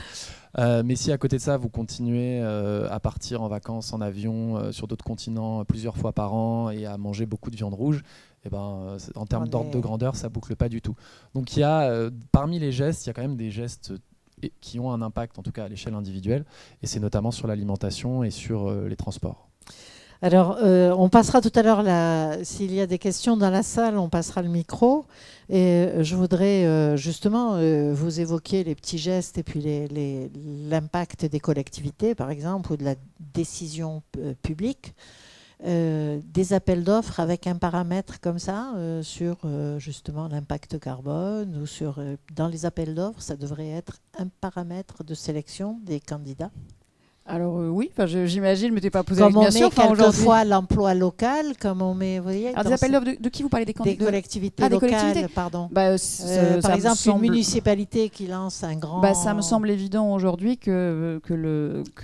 Mais si à côté de ça, vous continuez à partir en vacances en avion sur d'autres continents plusieurs fois par an et à manger beaucoup de viande rouge, eh ben, en termes d'ordre de grandeur, ça ne boucle pas du tout. Donc il y a, parmi les gestes, il y a quand même des gestes qui ont un impact, en tout cas à l'échelle individuelle, et c'est notamment sur l'alimentation et sur les transports. Alors, on passera tout à l'heure, s'il y a des questions dans la salle, on passera le micro. Et je voudrais justement vous évoquer les petits gestes et puis l'impact des collectivités, par exemple, ou de la décision publique. Des appels d'offres avec un paramètre comme ça sur justement l'impact carbone ou sur dans les appels d'offres, ça devrait être un paramètre de sélection des candidats. Alors oui, j'imagine, mais tu n'es pas posé comme avec, bien on sûr. Met quelquefois l'emploi local, comme on met, vous voyez. Alors des appels d'offres de qui vous parlez, des candidats? Des collectivités locales, pardon. Par exemple, une municipalité qui lance un grand... ça me semble évident aujourd'hui que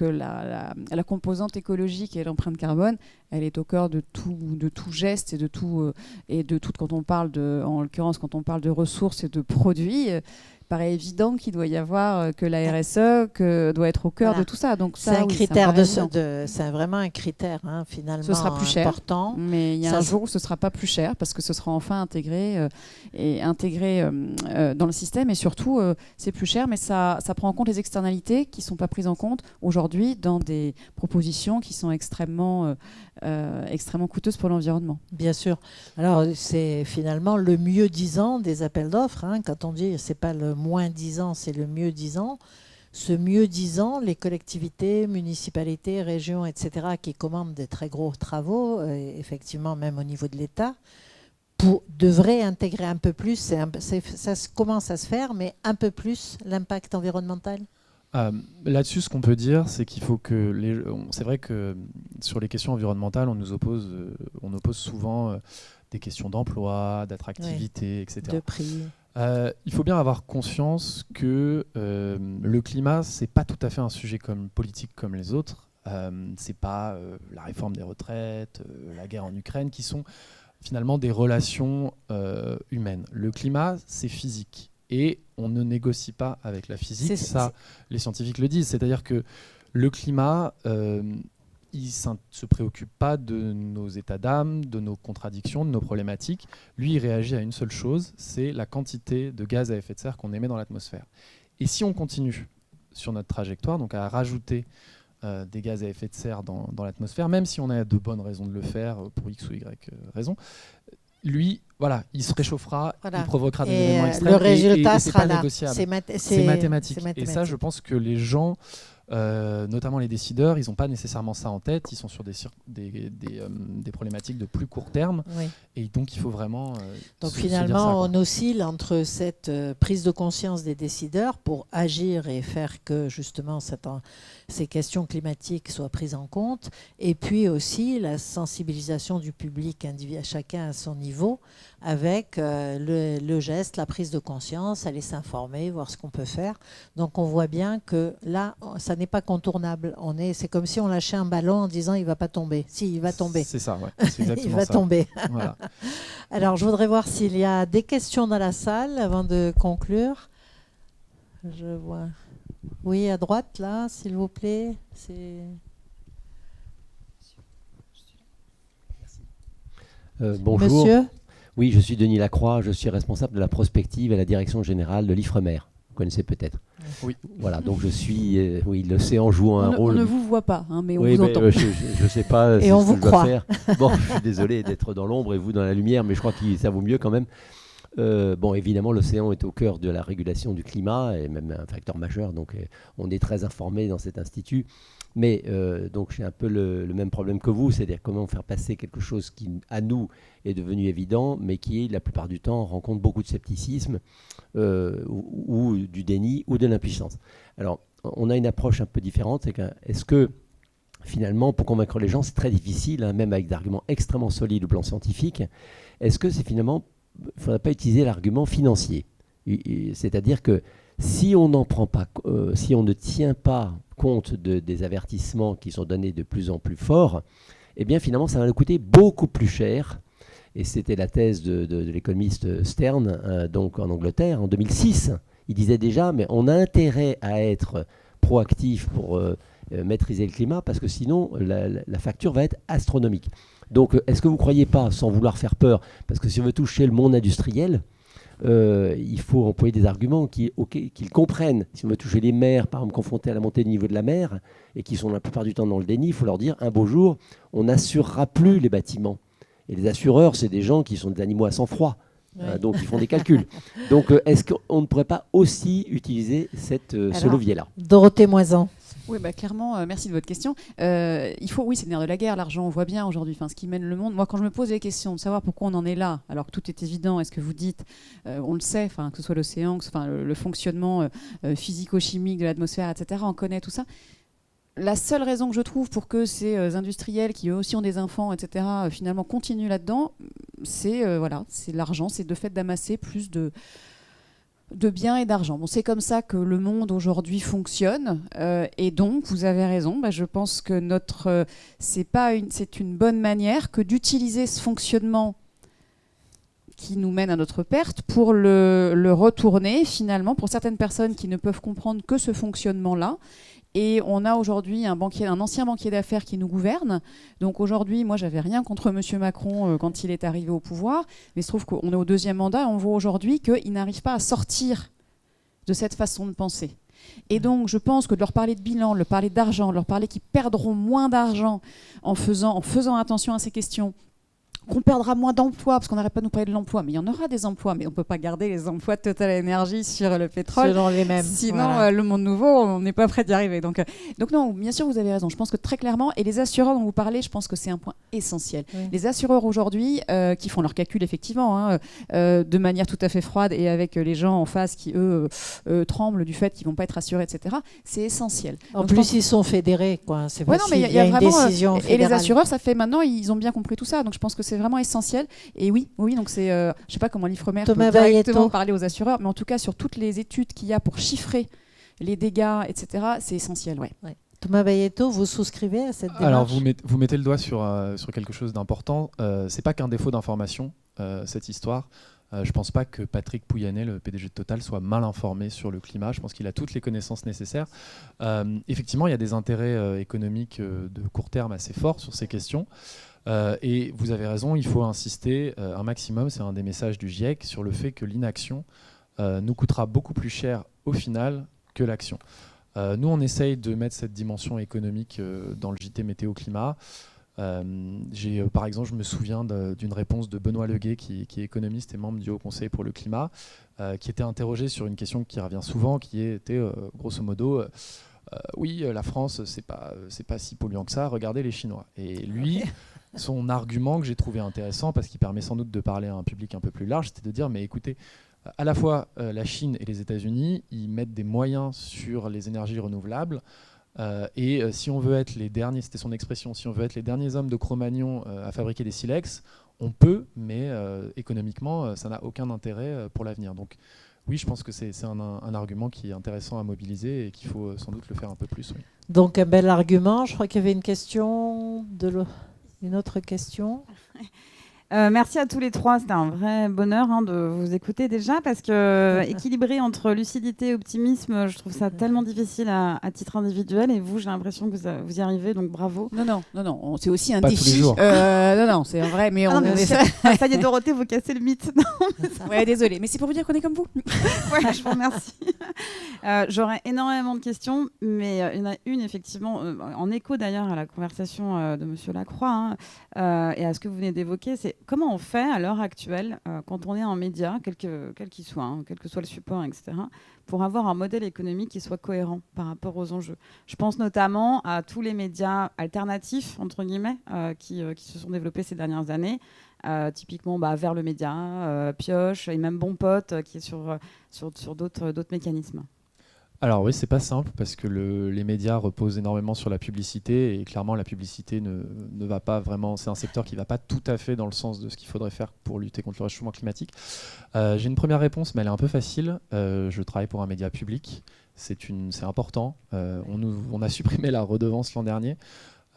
la composante écologique et l'empreinte carbone, elle est au cœur de tout geste et de tout quand on parle en l'occurrence, quand on parle de ressources et de produits. Paraît évident qu'il doit y avoir que la RSE doit être au cœur de tout ça. Donc c'est un critère c'est vraiment un critère finalement. Ce sera plus cher, important. Mais il y a un jour où ce sera pas plus cher parce que ce sera enfin intégré dans le système et surtout c'est plus cher, mais ça prend en compte les externalités qui sont pas prises en compte aujourd'hui dans des propositions qui sont extrêmement coûteuses pour l'environnement. Bien sûr. Alors c'est finalement le mieux disant des appels d'offres. Quand on dit c'est pas le moins disant, c'est le mieux disant. ce mieux-disant, les collectivités, municipalités, régions, etc., qui commandent des très gros travaux, effectivement même au niveau de l'État, devraient intégrer un peu plus, ça commence à se faire, mais un peu plus l'impact environnemental? Là-dessus, ce qu'on peut dire, c'est qu'il faut que c'est vrai que sur les questions environnementales, on oppose souvent des questions d'emploi, d'attractivité, etc. De prix. Il faut bien avoir conscience que le climat, c'est pas tout à fait un sujet politique comme les autres. C'est pas la réforme des retraites, la guerre en Ukraine, qui sont finalement des relations humaines. Le climat, c'est physique. Et on ne négocie pas avec la physique. Les scientifiques le disent. C'est-à-dire que le climat, il ne se préoccupe pas de nos états d'âme, de nos contradictions, de nos problématiques. Lui, il réagit à une seule chose, c'est la quantité de gaz à effet de serre qu'on émet dans l'atmosphère. Et si on continue sur notre trajectoire, donc à rajouter des gaz à effet de serre dans l'atmosphère, même si on a de bonnes raisons de le faire, pour X ou Y raison, lui, voilà, il se réchauffera, il provoquera des événements extrêmes. Le résultat sera là. Négociable. C'est mathématique. Et ça, je pense que les gens, notamment les décideurs, ils n'ont pas nécessairement ça en tête. Ils sont sur des problématiques de plus court terme. Oui. Et donc, il faut vraiment... donc finalement, on oscille entre cette prise de conscience des décideurs pour agir et faire que justement ces questions climatiques soient prises en compte, et puis aussi la sensibilisation du public, chacun à son niveau, avec le geste, la prise de conscience, aller s'informer, voir ce qu'on peut faire. Donc on voit bien que là, ça n'est pas contournable. C'est comme si on lâchait un ballon en disant il ne va pas tomber. Si, il va tomber. C'est ça, ouais. C'est exactement il va ça. tomber. Voilà. Alors je voudrais voir s'il y a des questions dans la salle avant de conclure. Je vois. Oui, à droite, là, s'il vous plaît. Bonjour. Monsieur ? Oui, je suis Denis Lacroix, je suis responsable de la prospective à la direction générale de l'Ifremer. Vous connaissez peut-être. Oui. Voilà, donc je suis... oui, l'océan joue un rôle... On ne vous voit pas, hein, mais on oui, vous entend. Je ne sais pas Et ce on que vous je dois croit. faire. Bon, je suis désolé d'être dans l'ombre et vous dans la lumière, mais je crois que ça vaut mieux quand même. Bon, évidemment, l'océan est au cœur de la régulation du climat et même un facteur majeur, donc on est très informé dans cet institut. Mais donc j'ai un peu le même problème que vous, c'est-à-dire comment faire passer quelque chose qui, à nous, est devenu évident, mais qui, la plupart du temps, rencontre beaucoup de scepticisme ou du déni ou de l'impuissance. Alors, on a une approche un peu différente, c'est est-ce que, finalement, pour convaincre les gens, c'est très difficile, hein, même avec des arguments extrêmement solides au plan scientifique, est-ce que c'est finalement, il ne faudrait pas utiliser l'argument financier? C'est-à-dire que si on n'en prend pas, si on ne tient pas compte des avertissements qui sont donnés de plus en plus forts, eh bien finalement ça va nous coûter beaucoup plus cher. Et c'était la thèse de l'économiste Stern, donc en Angleterre, en 2006. Il disait déjà, mais on a intérêt à être proactif pour maîtriser le climat, parce que sinon la facture va être astronomique. Donc est-ce que vous ne croyez pas, sans vouloir faire peur, parce que si on veut toucher le monde industriel, il faut employer des arguments qu'ils comprennent. Si on veut toucher les mers, par exemple confrontés à la montée du niveau de la mer, et qui sont la plupart du temps dans le déni, il faut leur dire, un beau jour, on n'assurera plus les bâtiments. Et les assureurs, c'est des gens qui sont des animaux à sang-froid. Oui. Donc ils font des calculs. Donc est-ce qu'on ne pourrait pas aussi utiliser ce levier-là? Dorothée Moisan. Oui, bah, clairement, merci de votre question. Il faut, oui, c'est le nerf de la guerre, l'argent, on voit bien aujourd'hui, ce qui mène le monde. Moi, quand je me pose les questions de savoir pourquoi on en est là, alors que tout est évident, est-ce que vous dites, on le sait, que ce soit l'océan, le fonctionnement physico-chimique de l'atmosphère, etc., on connaît tout ça. La seule raison que je trouve pour que ces industriels, qui eux aussi ont des enfants, etc., finalement continuent là-dedans, c'est l'argent, c'est le fait d'amasser plus de biens et d'argent. Bon, c'est comme ça que le monde aujourd'hui fonctionne, et donc vous avez raison. Je pense que c'est une bonne manière que d'utiliser ce fonctionnement qui nous mène à notre perte pour le retourner finalement pour certaines personnes qui ne peuvent comprendre que ce fonctionnement-là. Et on a aujourd'hui un ancien banquier d'affaires qui nous gouverne. Donc aujourd'hui, moi, j'avais rien contre M. Macron quand il est arrivé au pouvoir. Mais il se trouve qu'on est au deuxième mandat et on voit aujourd'hui qu'il n'arrive pas à sortir de cette façon de penser. Et donc, je pense que de leur parler de bilan, de leur parler d'argent, de leur parler qu'ils perdront moins d'argent en faisant attention à ces questions, qu'on perdra moins d'emplois, parce qu'on n'arrête pas de nous parler de l'emploi, mais il y en aura des emplois, mais on ne peut pas garder les emplois de Total Energy sur le pétrole. Selon les mêmes. Sinon, le monde nouveau, on n'est pas prêt d'y arriver. Donc non, bien sûr, vous avez raison. Je pense que très clairement, et les assureurs dont vous parlez, je pense que c'est un point essentiel. Oui. Les assureurs aujourd'hui, qui font leurs calculs effectivement, de manière tout à fait froide et avec les gens en face qui, eux, tremblent du fait qu'ils ne vont pas être assurés, etc., c'est essentiel. En plus, ils sont fédérés, quoi. C'est ouais, facile. Non, mais il y a une vraiment, décision et fédérale. les assureurs, ça fait maintenant, ils ont bien compris tout ça. Donc je pense que c'est vraiment essentiel. Et oui, donc c'est, je ne sais pas comment l'Ifremer peut directement parler aux assureurs, mais en tout cas, sur toutes les études qu'il y a pour chiffrer les dégâts, etc., c'est essentiel. Ouais. Thomas Bayetto, vous souscrivez à cette démarche? Alors, vous mettez le doigt sur quelque chose d'important. Ce n'est pas qu'un défaut d'information, cette histoire. Je ne pense pas que Patrick Pouyanné, le PDG de Total, soit mal informé sur le climat. Je pense qu'il a toutes les connaissances nécessaires. Effectivement, il y a des intérêts économiques de court terme assez forts sur ces questions. Et vous avez raison, il faut insister un maximum, c'est un des messages du GIEC, sur le fait que l'inaction nous coûtera beaucoup plus cher au final que l'action. Nous, on essaye de mettre cette dimension économique dans le JT Météo Climat. Par exemple, je me souviens d'une réponse de Benoît Leguet, qui est économiste et membre du Haut Conseil pour le climat, qui était interrogé sur une question qui revient souvent, qui était grosso modo oui, la France, c'est pas si polluant que ça, regardez les Chinois. Et lui, son argument que j'ai trouvé intéressant, parce qu'il permet sans doute de parler à un public un peu plus large, c'était de dire, mais écoutez, à la fois la Chine et les États-Unis, ils mettent des moyens sur les énergies renouvelables. Et si on veut être les derniers, c'était son expression, si on veut être les derniers hommes de Cro-Magnon à fabriquer des silex, on peut, mais économiquement, ça n'a aucun intérêt pour l'avenir. Donc oui, je pense que c'est un argument qui est intéressant à mobiliser et qu'il faut sans doute le faire un peu plus. Oui. Donc un bel argument. Je crois qu'il y avait une question, une autre question. Merci à tous les trois, c'était un vrai bonheur de vous écouter déjà, parce que équilibrer entre lucidité et optimisme, je trouve ça tellement difficile à titre individuel, et vous, j'ai l'impression que vous y arrivez, donc bravo. Non, c'est aussi un pas défi. Tous les jours. Non, c'est vrai, mais ça y est, Dorothée, vous cassez le mythe. Ouais, désolée, mais c'est pour vous dire qu'on est comme vous. Ouais, je vous remercie. J'aurais énormément de questions, mais il y en a une, effectivement, en écho d'ailleurs à la conversation de Monsieur Lacroix, et à ce que vous venez d'évoquer, c'est comment on fait à l'heure actuelle, quand on est un média, quel qu'il soit, quel que soit le support, etc., pour avoir un modèle économique qui soit cohérent par rapport aux enjeux. Je pense notamment à tous les médias alternatifs, entre guillemets, qui se sont développés ces dernières années, typiquement Vers le Média, Pioche, et même Bon Pote, qui est sur d'autres mécanismes. Alors oui, c'est pas simple parce que les médias reposent énormément sur la publicité et clairement la publicité ne va pas vraiment, c'est un secteur qui ne va pas tout à fait dans le sens de ce qu'il faudrait faire pour lutter contre le réchauffement climatique. J'ai une première réponse, mais elle est un peu facile. Je travaille pour un média public, c'est important. On a supprimé la redevance l'an dernier.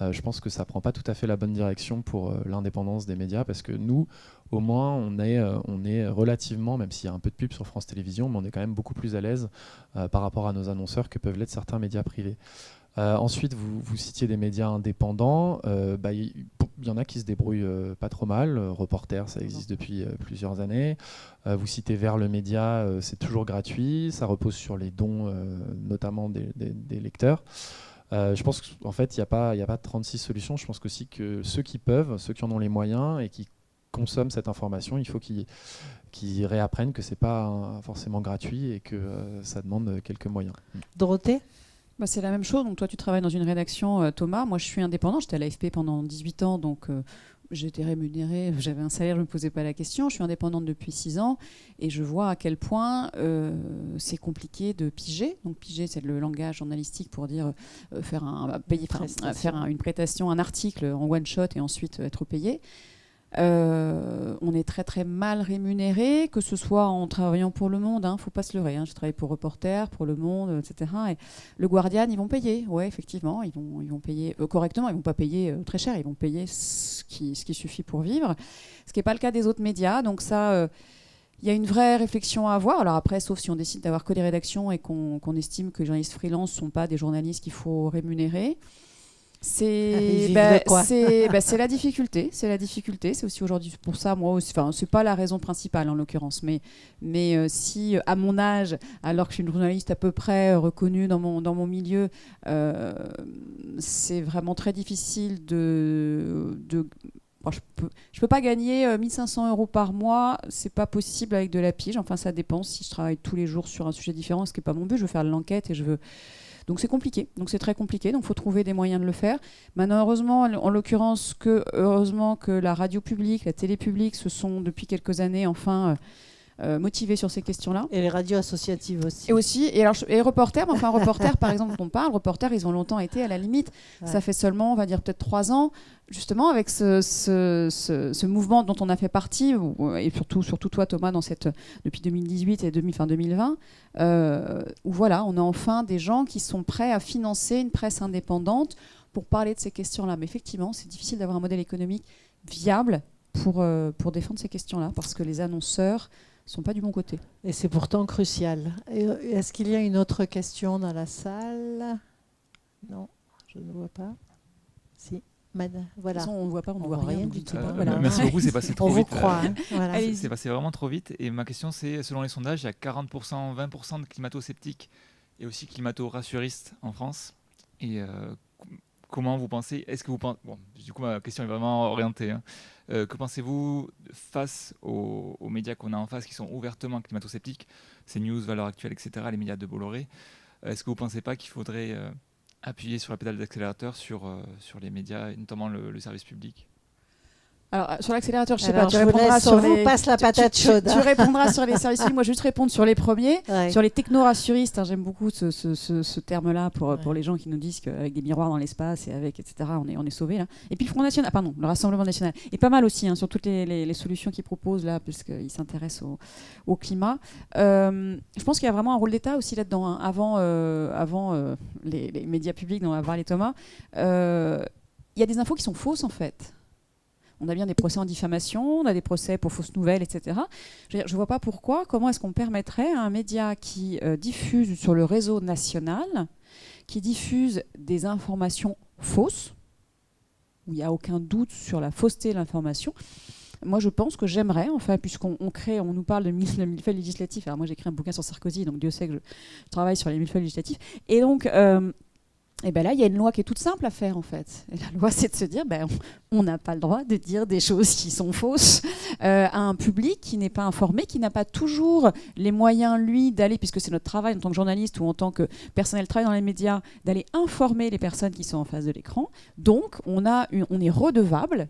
Je pense que ça ne prend pas tout à fait la bonne direction pour l'indépendance des médias parce que nous, au moins, on est relativement, même s'il y a un peu de pub sur France Télévisions, mais on est quand même beaucoup plus à l'aise par rapport à nos annonceurs que peuvent l'être certains médias privés. Ensuite, vous citiez des médias indépendants. Il y en a qui se débrouillent pas trop mal. Reporter, ça existe depuis plusieurs années. Vous citez Vers le Média, c'est toujours gratuit. Ça repose sur les dons, notamment des lecteurs. Je pense qu'en fait, il n'y a pas 36 solutions. Je pense aussi que ceux qui peuvent, ceux qui en ont les moyens et qui consomment cette information, il faut qu'ils réapprennent que ce n'est pas forcément gratuit et que ça demande quelques moyens. Dorothée ? C'est la même chose. Donc, toi, tu travailles dans une rédaction, Thomas. Moi, je suis indépendant. J'étais à l'AFP pendant 18 ans, donc j'étais rémunérée. J'avais un salaire, je ne me posais pas la question. Je suis indépendante depuis 6 ans et je vois à quel point c'est compliqué de piger. Donc, piger, c'est le langage journalistique pour dire faire une prestation, un article en one-shot et ensuite être payé. On est très très mal rémunéré, que ce soit en travaillant pour Le Monde, faut pas se leurrer. Je travaille pour Reporter, pour Le Monde, etc. Et le Guardian, ils vont payer, ouais, effectivement, ils vont payer correctement, ils vont pas payer très cher, ils vont payer ce qui suffit pour vivre, ce qui n'est pas le cas des autres médias. Donc ça, il y a une vraie réflexion à avoir. Alors après, sauf si on décide d'avoir que des rédactions et qu'on estime que les journalistes freelance ne sont pas des journalistes qu'il faut rémunérer. C'est la difficulté. C'est aussi aujourd'hui pour ça, moi aussi. Enfin, c'est pas la raison principale en l'occurrence, mais si à mon âge, alors que je suis une journaliste à peu près reconnue dans mon milieu, c'est vraiment très difficile de Bon, je peux pas gagner 1 500 € par mois, c'est pas possible avec de la pige. Enfin, ça dépend si je travaille tous les jours sur un sujet différent, ce qui n'est pas mon but. Je veux faire de l'enquête et je veux. Donc c'est compliqué. Donc c'est très compliqué. Donc il faut trouver des moyens de le faire. Maintenant, heureusement, en l'occurrence, heureusement que la radio publique, la télé publique se sont depuis quelques années enfin motivés sur ces questions-là. Et les radios associatives aussi. Et reporters, mais enfin reporters par exemple dont on parle, reporters ils ont longtemps été à la limite, ça fait seulement on va dire peut-être 3 ans, justement avec ce mouvement dont on a fait partie, et surtout toi Thomas depuis 2018 et 2020, où voilà, on a enfin des gens qui sont prêts à financer une presse indépendante pour parler de ces questions-là. Mais effectivement, c'est difficile d'avoir un modèle économique viable pour défendre ces questions-là, parce que les annonceurs sont pas du bon côté. Et c'est pourtant crucial. Est-ce qu'il y a une autre question dans la salle? Non, je ne vois pas. Si, madame, voilà. De toute façon, on ne voit pas, on ne voit voit rien. rien donc du dites-moi, tout. voilà. Merci beaucoup, c'est passé trop On vous vite. croit. Hein, voilà. C'est passé vraiment trop vite. Et ma question, c'est, selon les sondages, il y a 40%, 20% de climato-sceptiques et aussi climato-rassuristes en France. Et comment vous pensez, bon, du coup, ma question est vraiment orientée. Hein. Que pensez-vous face aux médias qu'on a en face qui sont ouvertement climato-sceptiques, CNews, Valeurs Actuelles, etc., les médias de Bolloré? Est-ce que vous ne pensez pas qu'il faudrait appuyer sur la pédale d'accélérateur sur les médias, et notamment le service public? Alors, sur l'accélérateur, je sais Alors, pas, tu je vous répondras laisse, sur on vous les... passe la patate chaude. Tu répondras sur les services publics. Moi, je vais juste répondre sur les premiers. Ouais. Sur les techno-rassuristes, hein, j'aime beaucoup ce terme-là pour Ouais. les gens qui nous disent qu'avec des miroirs dans l'espace et avec, etc., on est sauvés, là. Et puis le Front National, le Rassemblement National, est pas mal aussi, hein, sur toutes les solutions qu'ils proposent, là, puisqu'ils s'intéressent au climat. Je pense qu'il y a vraiment un rôle d'État aussi là-dedans, hein. Avant les médias publics dont on va parler Thomas, il y a des infos qui sont fausses, en fait. On a bien des procès en diffamation, on a des procès pour fausses nouvelles, etc. Je ne vois pas comment est-ce qu'on permettrait à un média qui diffuse sur le réseau national, qui diffuse des informations fausses, où il n'y a aucun doute sur la fausseté de l'information. Moi, je pense que j'aimerais, enfin, puisqu'on nous parle de millefeuilles législatifs. Alors moi, j'ai écrit un bouquin sur Sarkozy, donc Dieu sait que je travaille sur les millefeuilles législatifs. Et donc... et bien là, il y a une loi qui est toute simple à faire, en fait. Et la loi, c'est de se dire, on n'a pas le droit de dire des choses qui sont fausses à un public qui n'est pas informé, qui n'a pas toujours les moyens, lui, d'aller, puisque c'est notre travail en tant que journaliste ou en tant que personnel travail dans les médias, d'aller informer les personnes qui sont en face de l'écran. Donc, on est redevable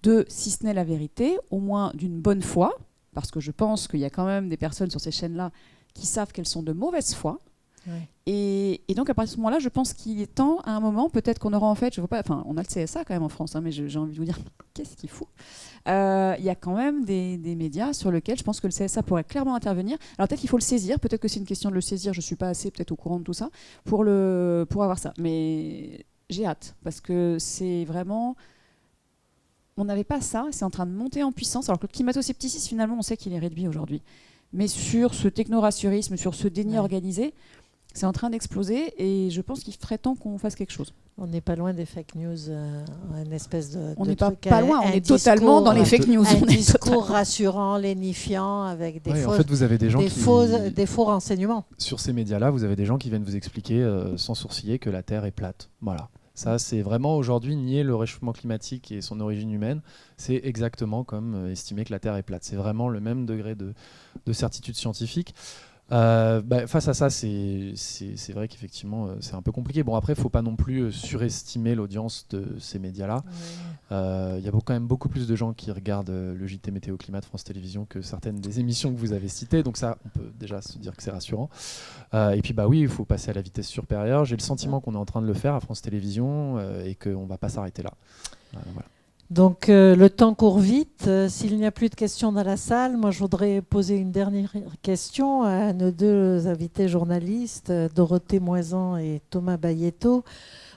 de, si ce n'est la vérité, au moins d'une bonne foi, parce que je pense qu'il y a quand même des personnes sur ces chaînes-là qui savent qu'elles sont de mauvaise foi. Ouais. Et donc à partir de ce moment-là, je pense qu'il est temps, à un moment, peut-être qu'on aura en fait, je vois pas, enfin on a le CSA quand même en France, hein, mais j'ai envie de vous dire, qu'est-ce qu'il faut? Il y a quand même des médias sur lesquels je pense que le CSA pourrait clairement intervenir. Alors peut-être qu'il faut le saisir, peut-être que c'est une question de le saisir, je suis pas assez peut-être au courant de tout ça pour avoir ça. Mais j'ai hâte, parce que c'est vraiment... On n'avait pas ça, c'est en train de monter en puissance, alors que le climato-scepticisme, finalement, on sait qu'il est réduit aujourd'hui. Mais sur ce techno-rassurisme, sur ce déni organisé, c'est en train d'exploser et je pense qu'il ferait temps qu'on fasse quelque chose. On n'est pas loin des fake news, une espèce de. On n'est pas loin, on est totalement dans les fake news. Un discours rassurant, lénifiant, avec des en fait, vous avez des gens des faux renseignements. Sur ces médias-là, vous avez des gens qui viennent vous expliquer sans sourciller que la Terre est plate. Voilà. Ça, c'est vraiment aujourd'hui nier le réchauffement climatique et son origine humaine. C'est exactement comme estimer que la Terre est plate. C'est vraiment le même degré de certitude scientifique. Face à ça, c'est vrai qu'effectivement, c'est un peu compliqué. Bon, après, il ne faut pas non plus surestimer l'audience de ces médias-là. Il y a quand même beaucoup plus de gens qui regardent le JT Météo Climat de France Télévisions que certaines des émissions que vous avez citées. Donc ça, on peut déjà se dire que c'est rassurant. Et puis, oui, il faut passer à la vitesse supérieure. J'ai le sentiment qu'on est en train de le faire à France Télévisions et qu'on ne va pas s'arrêter là. Voilà. Donc le temps court vite. S'il n'y a plus de questions dans la salle, moi je voudrais poser une dernière question à nos deux invités journalistes, Dorothée Moisan et Thomas Bayetto.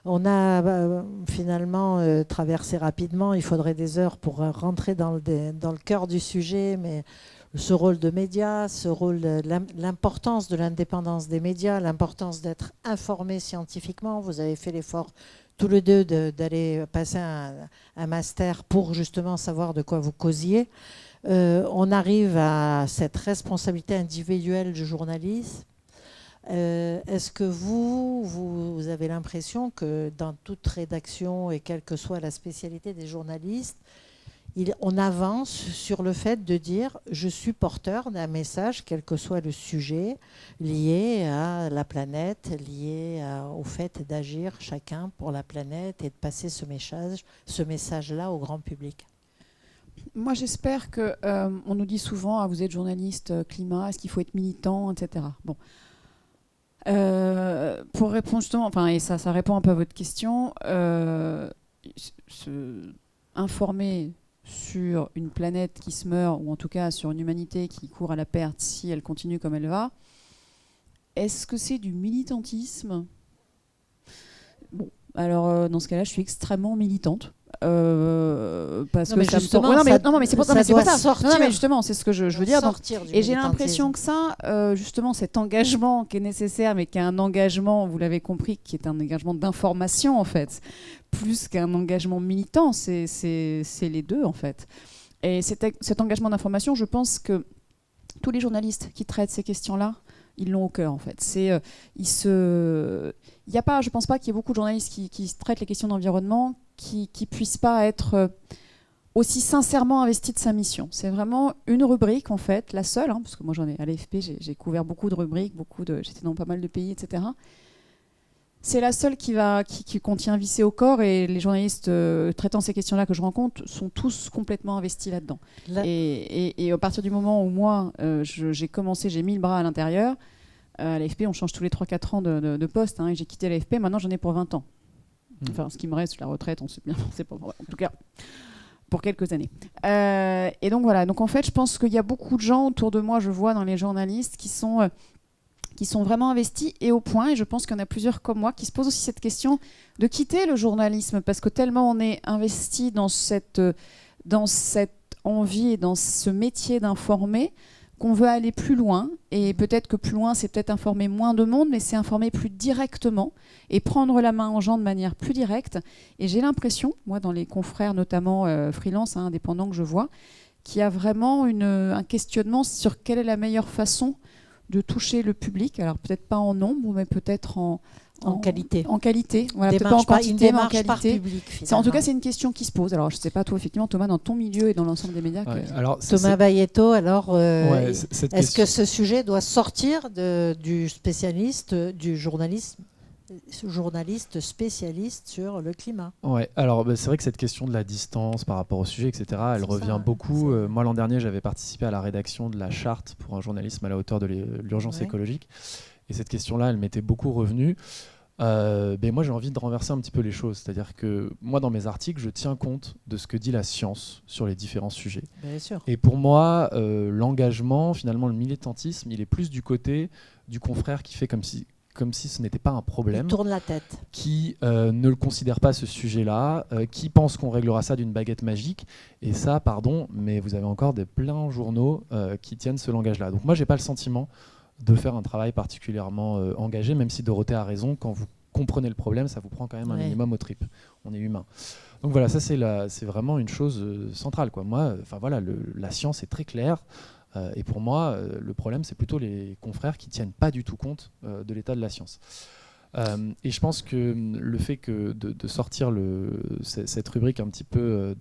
On a finalement traversé rapidement, il faudrait des heures pour rentrer dans le cœur du sujet, mais ce rôle de médias, ce rôle, l'importance de l'indépendance des médias, l'importance d'être informé scientifiquement. Vous avez fait l'effort tous les deux d'aller passer un master pour justement savoir de quoi vous causiez. On arrive à cette responsabilité individuelle du journaliste. Est-ce que vous avez l'impression que dans toute rédaction, et quelle que soit la spécialité des journalistes, on avance sur le fait de dire « je suis porteur d'un message, quel que soit le sujet, lié à la planète, lié au fait d'agir chacun pour la planète et de passer ce message-là au grand public ». Moi, j'espère que on nous dit souvent vous êtes journaliste climat, est-ce qu'il faut être militant, etc. Bon, pour répondre justement, et ça répond un peu à votre question. Informer sur une planète qui se meurt, ou en tout cas sur une humanité qui court à la perte si elle continue comme elle va, est-ce que c'est du militantisme ? Bon, alors dans ce cas-là, je suis extrêmement militante. Parce que ça justement, mais c'est pour ça. Sortir. Non, mais justement, c'est ce que je veux dire. Donc, et j'ai militantisme. l'impression que ça, justement, cet engagement qui est nécessaire, mais qui est un engagement, vous l'avez compris, qui est un engagement d'information en fait, plus qu'un engagement militant, c'est les deux en fait. Et cet engagement d'information, je pense que tous les journalistes qui traitent ces questions-là, ils l'ont au cœur en fait. Il y a pas, je pense pas qu'il y ait beaucoup de journalistes qui traitent les questions d'environnement qui puissent pas être aussi sincèrement investis de sa mission. C'est vraiment une rubrique en fait, la seule, parce que moi j'en ai à l'AFP, j'ai couvert beaucoup de rubriques, j'étais dans pas mal de pays, etc. C'est la seule qui contient vissé au corps, et les journalistes traitant ces questions-là que je rencontre sont tous complètement investis là-dedans. Et à partir du moment où moi, j'ai mis le bras à l'intérieur, à l'AFP, on change tous les 3-4 ans de poste, et j'ai quitté l'AFP, maintenant j'en ai pour 20 ans. Enfin, ce qui me reste, la retraite, on sait bien, c'est pas en tout cas pour quelques années. Et donc voilà, donc en fait, je pense qu'il y a beaucoup de gens autour de moi, je vois dans les journalistes, qui sont vraiment investis et au point, et je pense qu'il y en a plusieurs comme moi qui se posent aussi cette question de quitter le journalisme, parce que tellement on est investi dans cette envie et dans ce métier d'informer, qu'on veut aller plus loin, et peut-être que plus loin, c'est peut-être informer moins de monde, mais c'est informer plus directement et prendre la main en gens de manière plus directe. Et j'ai l'impression, moi, dans les confrères, notamment freelance, indépendants que je vois, qu'il y a vraiment un questionnement sur quelle est la meilleure façon de toucher le public. Alors peut-être pas en nombre, mais peut-être en qualité. En qualité, voilà, peut-être pas en quantité, mais en qualité. Par public, en tout cas, c'est une question qui se pose. Alors, je ne sais pas, toi, effectivement, Thomas, dans ton milieu et dans l'ensemble des médias. Thomas Bayetto, alors, est-ce que ce sujet doit sortir du spécialiste, du journaliste spécialiste sur le climat? Ouais, alors c'est vrai que cette question de la distance par rapport au sujet, etc., elle revient beaucoup. Moi, l'an dernier, j'avais participé à la rédaction de la charte pour un journalisme à la hauteur de l'urgence écologique. Et cette question-là, elle m'était beaucoup revenue. Moi, j'ai envie de renverser un petit peu les choses. C'est-à-dire que moi, dans mes articles, je tiens compte de ce que dit la science sur les différents sujets. Bien sûr. Et pour moi, l'engagement, finalement, le militantisme, il est plus du côté du confrère qui fait comme si ce n'était pas un problème. Il tourne la tête. Qui ne le considère pas, ce sujet-là, qui pense qu'on réglera ça d'une baguette magique. Et ça, pardon, mais vous avez encore plein de journaux qui tiennent ce langage-là. Donc moi, j'ai pas le sentiment de faire un travail particulièrement engagé, même si Dorothée a raison, quand vous comprenez le problème, ça vous prend quand même un minimum aux tripes. On est humain. Donc voilà, ça c'est vraiment une chose centrale, quoi. Moi, la science est très claire, et pour moi, le problème, c'est plutôt les confrères qui tiennent pas du tout compte de l'état de la science. Et je pense que le fait de sortir cette rubrique un petit peu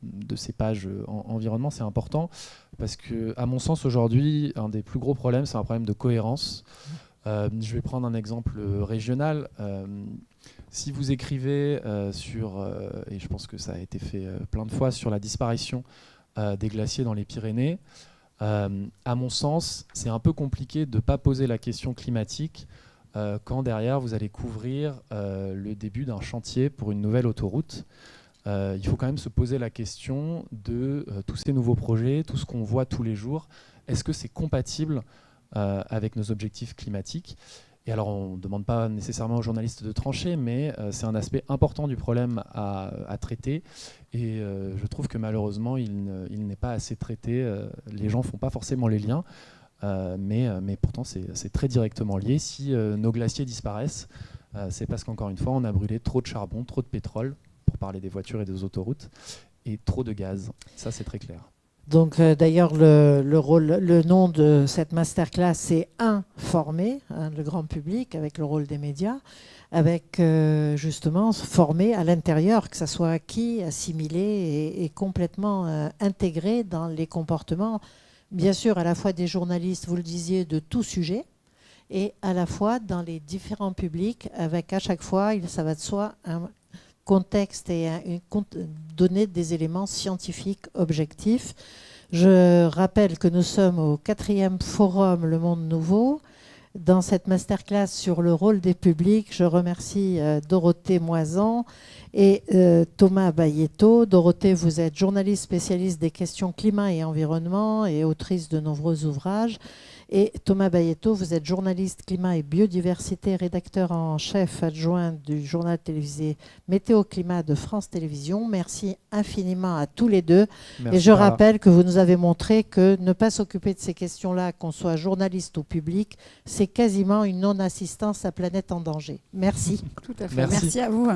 de ces pages environnement, c'est important, parce que, à mon sens, aujourd'hui, un des plus gros problèmes, c'est un problème de cohérence. Je vais prendre un exemple régional. Si vous écrivez et je pense que ça a été fait plein de fois, sur la disparition des glaciers dans les Pyrénées, à mon sens, c'est un peu compliqué de ne pas poser la question climatique quand derrière vous allez couvrir le début d'un chantier pour une nouvelle autoroute. Il faut quand même se poser la question de tous ces nouveaux projets, tout ce qu'on voit tous les jours. Est-ce que c'est compatible avec nos objectifs climatiques? Et alors, on ne demande pas nécessairement aux journalistes de trancher, mais c'est un aspect important du problème à traiter. Et je trouve que malheureusement, il n'est pas assez traité. Les gens ne font pas forcément les liens. Mais pourtant, c'est très directement lié. Si nos glaciers disparaissent, c'est parce qu'encore une fois, on a brûlé trop de charbon, trop de pétrole, pour parler des voitures et des autoroutes, et trop de gaz. Ça, c'est très clair. Donc d'ailleurs, le nom de cette masterclass, c'est informer le grand public avec le rôle des médias, avec justement former à l'intérieur, que ça soit acquis, assimilé et complètement intégré dans les comportements, bien sûr à la fois des journalistes, vous le disiez, de tout sujet, et à la fois dans les différents publics, avec à chaque fois, ça va de soi, un contexte et donner des éléments scientifiques objectifs. Je rappelle que nous sommes au 4e forum Le Monde Nouveau. Dans cette masterclass sur le rôle des publics, je remercie Dorothée Moisan et Thomas Bayetto. Dorothée, vous êtes journaliste spécialiste des questions climat et environnement et autrice de nombreux ouvrages. Et Thomas Bayetto, vous êtes journaliste climat et biodiversité, rédacteur en chef adjoint du journal télévisé Météo Climat de France Télévisions. Merci infiniment à tous les deux. Merci, et je Carla. rappelle que vous nous avez montré que ne pas s'occuper de ces questions-là, qu'on soit journaliste ou public, c'est quasiment une non-assistance à planète en danger. Merci. Tout à fait. Merci. Merci à vous.